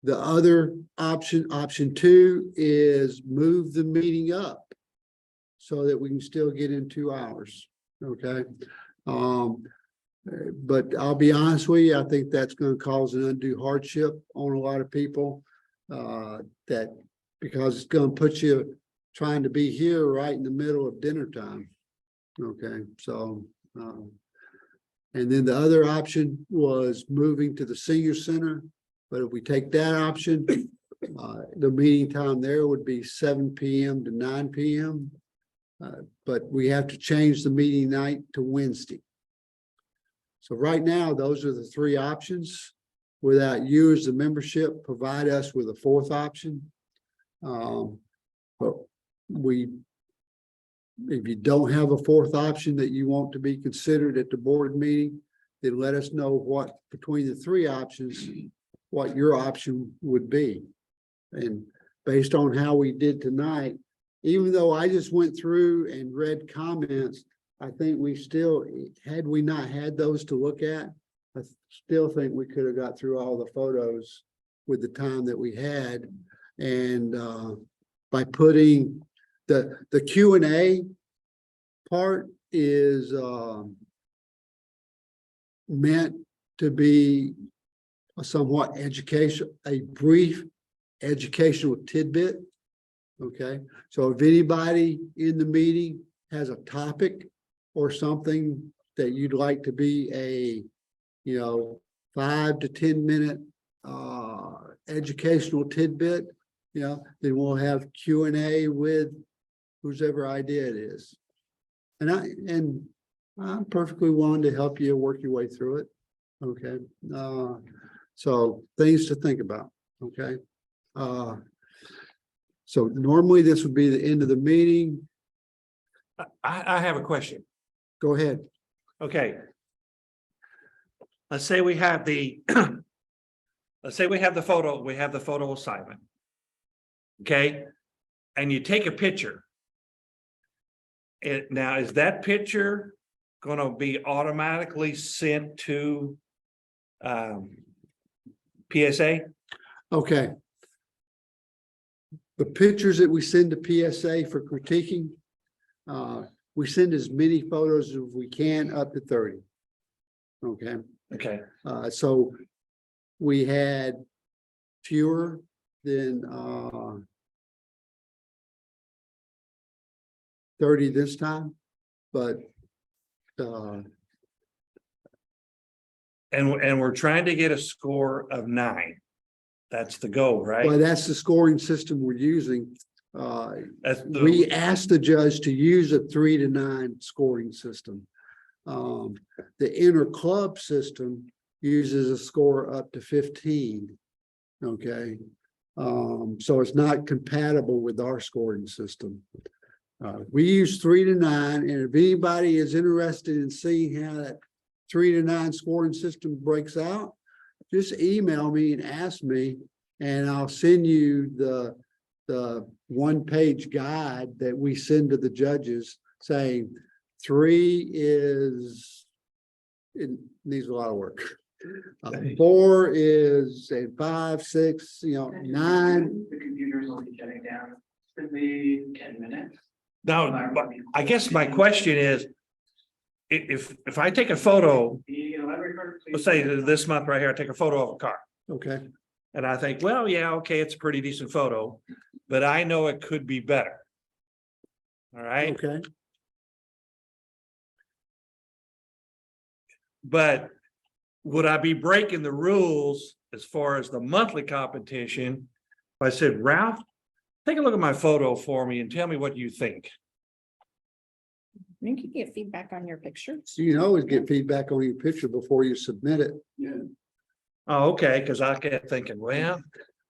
[SPEAKER 1] The other option 2, is move the meeting up so that we can still get in 2 hours. Okay. But I'll be honest with you, I think that's going to cause an undue hardship on a lot of people. That because it's going to put you trying to be here right in the middle of dinner time. Okay, so and then the other option was moving to the senior center. But if we take that option, the meeting time there would be 7 p.m. to 9 p.m. But we have to change the meeting night to Wednesday. So right now, those are the 3 options. Without you as the membership, provide us with a 4th option. But if you don't have a 4th option that you want to be considered at the board meeting, then let us know what between the 3 options, what your option would be. And based on how we did tonight, even though I just went through and read comments, I think we still, had we not had those to look at, I still think we could have got through all the photos with the time that we had. And by putting the Q&A part is meant to be a somewhat a brief educational tidbit. Okay, so if anybody in the meeting has a topic or something that you'd like to be a 5 to 10 minute educational tidbit, then we'll have Q&A with whosever idea it is. And I'm perfectly willing to help you work your way through it. Okay. So things to think about. Okay. So normally this would be the end of the meeting.
[SPEAKER 2] I have a question.
[SPEAKER 1] Go ahead.
[SPEAKER 2] Okay. Let's say we have the, let's say we have the photo assignment. Okay, and you take a picture. Now, is that picture going to be automatically sent to PSA?
[SPEAKER 1] Okay. The pictures that we send to PSA for critiquing, we send as many photos as we can, up to 30. Okay.
[SPEAKER 2] Okay.
[SPEAKER 1] So we had fewer than 30 this time, but
[SPEAKER 2] And we're trying to get a score of 9. That's the goal, right?
[SPEAKER 1] well, that's the scoring system we're using.
[SPEAKER 2] That's the,
[SPEAKER 1] We asked the judge to use a 3 to 9 scoring system. The inner club system uses a score up to 15. Okay. So it's not compatible with our scoring system. We use 3 to 9, and if anybody is interested in seeing how that 3 to 9 scoring system breaks out, just email me and ask me, and I'll send you the 1-page guide that we send to the judges saying 3 is, it needs a lot of work. 4 is, and 5, 6, 9.
[SPEAKER 10] The computer's only shutting down. Could be 10 minutes.
[SPEAKER 2] now, but I guess my question is, if I take a photo, let's say this month right here, I take a photo of a car.
[SPEAKER 1] Okay.
[SPEAKER 2] And I think, well, yeah, okay, it's a pretty decent photo, but I know it could be better. All right.
[SPEAKER 1] Okay.
[SPEAKER 2] But would I be breaking the rules as far as the monthly competition? If I said, Ralph, take a look at my photo for me and tell me what you think.
[SPEAKER 4] You can get feedback on your pictures.
[SPEAKER 1] So you can always get feedback on your picture before you submit it.
[SPEAKER 2] Oh, okay, because I kept thinking, well,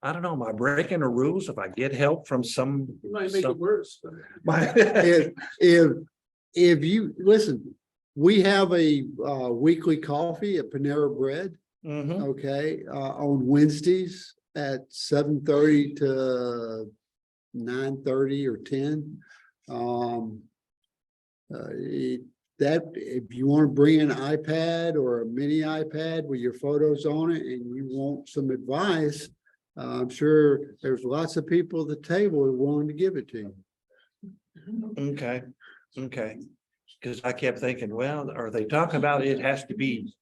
[SPEAKER 2] I don't know, am I breaking the rules if I get help from some?
[SPEAKER 3] You might make it
[SPEAKER 2] some-
[SPEAKER 3] worse, but.
[SPEAKER 2] my-
[SPEAKER 1] If you, listen, we have a weekly coffee at Panera Bread,
[SPEAKER 2] Mhm.
[SPEAKER 1] okay, on Wednesdays at 7:30 to 9:30 or 10. That, if you want to bring an iPad or a mini iPad with your photos on it and you want some advice, I'm sure there's lots of people at the table who are willing to give it to you.
[SPEAKER 2] Okay, okay. Cause I kept thinking, well, are they talking about it has to be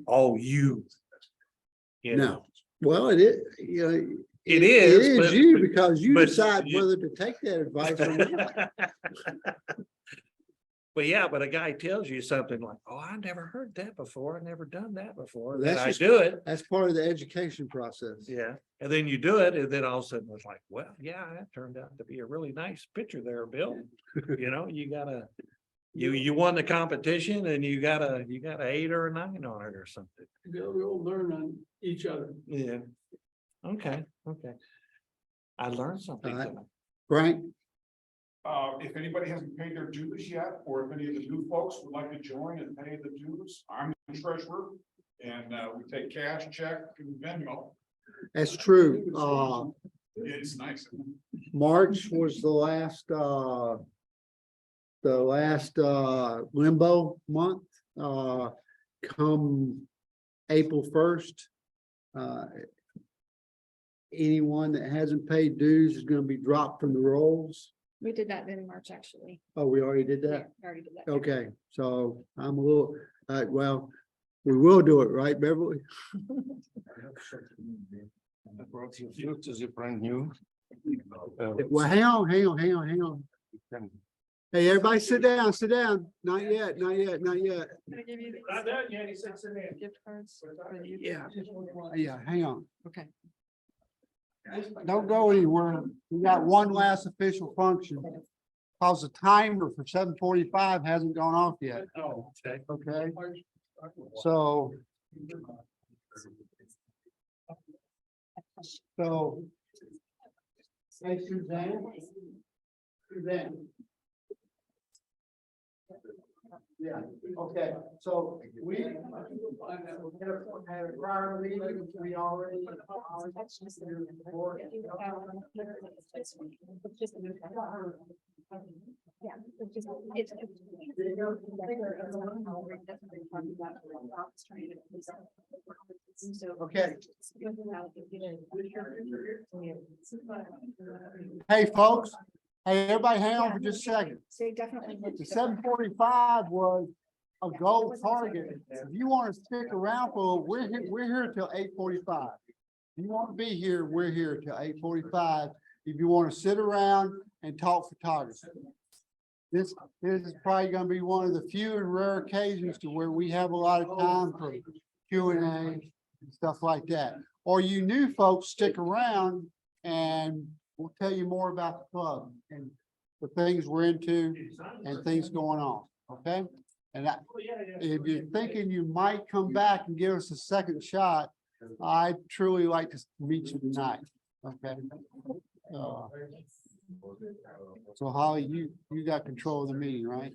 [SPEAKER 2] all you? You know,
[SPEAKER 1] No, well, it is, you know.
[SPEAKER 2] It is,
[SPEAKER 1] It is
[SPEAKER 2] but-
[SPEAKER 1] you because you
[SPEAKER 2] but
[SPEAKER 1] decide
[SPEAKER 2] you-
[SPEAKER 1] whether to take that advice or not.
[SPEAKER 2] But yeah, but a guy tells you something like, oh, I never heard that before, I never done that before, then
[SPEAKER 1] That's
[SPEAKER 2] I
[SPEAKER 1] just-
[SPEAKER 2] do it.
[SPEAKER 1] That's part of the education process.
[SPEAKER 2] Yeah, and then you do it, and then all of a sudden it's like, well, yeah, that turned out to be a really nice picture there, Bill. You know, you gotta, you won the competition and you got a 8 or a 9 on it or something.
[SPEAKER 3] We all learn on each other.
[SPEAKER 2] Yeah. Okay, okay. I learned something
[SPEAKER 1] All right.
[SPEAKER 2] tonight.
[SPEAKER 1] Frank,
[SPEAKER 7] If anybody hasn't paid their dues yet, or if any of the new folks would like to join and pay the dues, I'm the treasurer. And we take cash, check, and Venmo.
[SPEAKER 1] that's true.
[SPEAKER 7] It's nice.
[SPEAKER 1] March was the last limbo month. Come April 1st. Anyone that hasn't paid dues is gonna be dropped from the rolls.
[SPEAKER 4] We did that in March, actually.
[SPEAKER 1] Oh, we already did
[SPEAKER 4] Yeah,
[SPEAKER 1] that?
[SPEAKER 4] we already did that.
[SPEAKER 1] Okay, so I'm a little, well, we will do it, right, Beverly?
[SPEAKER 6] Is it brand new?
[SPEAKER 1] Well, hang on. Hey, everybody sit down. Not yet.
[SPEAKER 10] Not done yet, he said, send me a gift cards.
[SPEAKER 1] Yeah, hang on.
[SPEAKER 4] Okay.
[SPEAKER 1] Don't go anywhere. We got one last official function. Cause the timer for 7:45 hasn't gone off yet.
[SPEAKER 2] Oh, okay.
[SPEAKER 1] Okay, so. Hey, Suzanne. Yeah, okay, so we had a prior meeting, we already.
[SPEAKER 4] Yeah. it's-
[SPEAKER 1] Okay. Hey, folks, hey, everybody hang on for just a second.
[SPEAKER 4] So definitely.
[SPEAKER 1] The 7:45 was a goal target. If you want to stick around for, we're here till 8:45. If you want to be here, we're here till 8:45. If you want to sit around and talk photography. This is probably gonna be one of the few and rare occasions to where we have a lot of time for Q&A and stuff like that. Or you new folks, stick around and we'll tell you more about the club and the things we're into and things going on, okay? And if you're thinking you might come back and give us a second shot, I'd truly like to meet you tonight, okay? So Holly, you got control of the meeting, right?